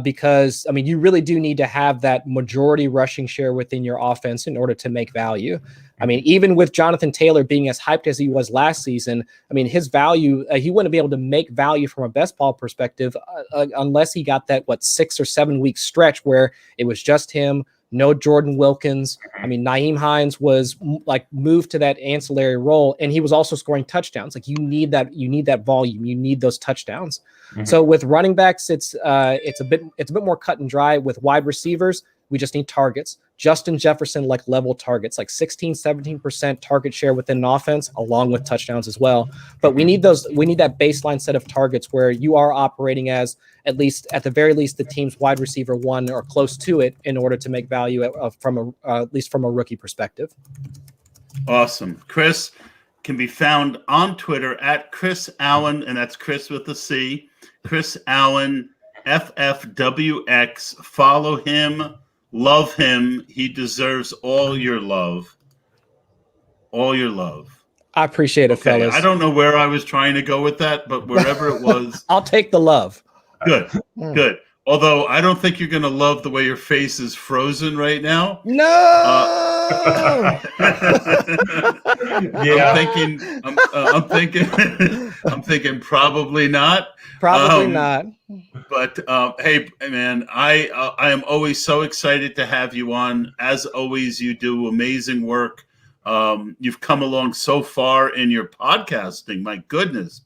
because, I mean, you really do need to have that majority rushing share within your offense in order to make value. I mean, even with Jonathan Taylor being as hyped as he was last season, I mean, his value, he wouldn't be able to make value from a best ball perspective unless he got that, 6 or 7 week stretch where it was just him, no Jordan Wilkins. I mean, Nyheim Hines was moved to that ancillary role, and he was also scoring touchdowns. Like, you need that volume, you need those touchdowns. Mm-hmm. So with running backs, it's a bit more cut and dry. With wide receivers, we just need targets. Justin Jefferson, level targets, 16, 17% target share within an offense, along with touchdowns as well. But we need that baseline set of targets where you are operating as, at the very least, the team's wide receiver one or close to it in order to make value at least from a rookie perspective. Awesome. Chris can be found on Twitter at Chris Allen, and that's Chris with a C. Chris Allen, FFWX. Follow him. Love him. He deserves all your love. All your love. I appreciate it, fellas. I don't know where I was trying to go with that, but wherever it was. I'll take the love. Good. Good. Although I don't think you're going to love the way your face is frozen right now. No. Yeah. I'm thinking probably not. Probably not. But hey, man, I am always so excited to have you on. As always, you do amazing work. You've come along so far in your podcasting. My goodness.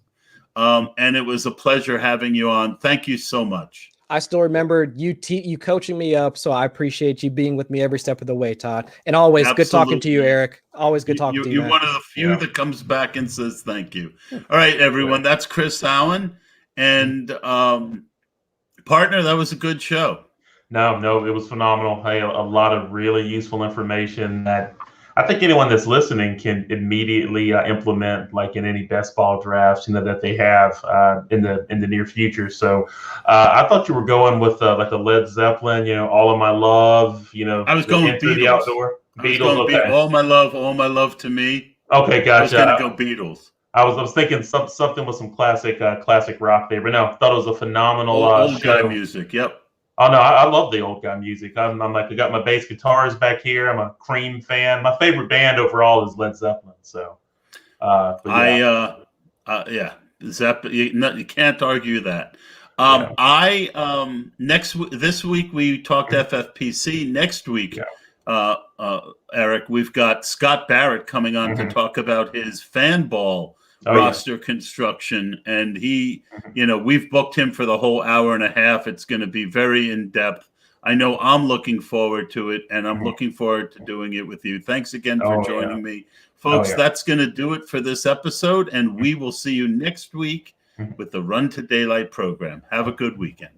And it was a pleasure having you on. Thank you so much. I still remember you coaching me up, so I appreciate you being with me every step of the way, Todd. And always Absolutely. Good talking to you, Eric. Always good talking to you. You're one of the few that comes back and says thank you. All right, everyone. That's Chris Allen. And partner, that was a good show. No, it was phenomenal. Hey, a lot of really useful information that I think anyone that's listening can immediately implement, in any best ball drafts, that they have in the near future. So I thought you were going with a Led Zeppelin, All of My Love, I was going Beatles. The outdoor. Beatles. Okay. All my love to me. Okay, gotcha. I was going to go Beatles. I was thinking something with some classic rock there, but no, I thought it was a phenomenal old show. guy music. Yep. Oh no, I love the old guy music. I got my bass guitars back here. I'm a Cream fan. My favorite band overall is Led Zeppelin. So, Zeppelin. You can't argue that. This week we talked FFPC. Next week, Eric, we've got Scott Barrett coming on to talk about his fan ball roster construction, and he, we've booked him for the whole hour and a half. It's going to be very in depth. I know I'm looking forward to it, and I'm looking forward to doing it with you. Thanks again for joining me, folks. That's going to do it for this episode, and we will see you next week with the Run to Daylight program. Have a good weekend.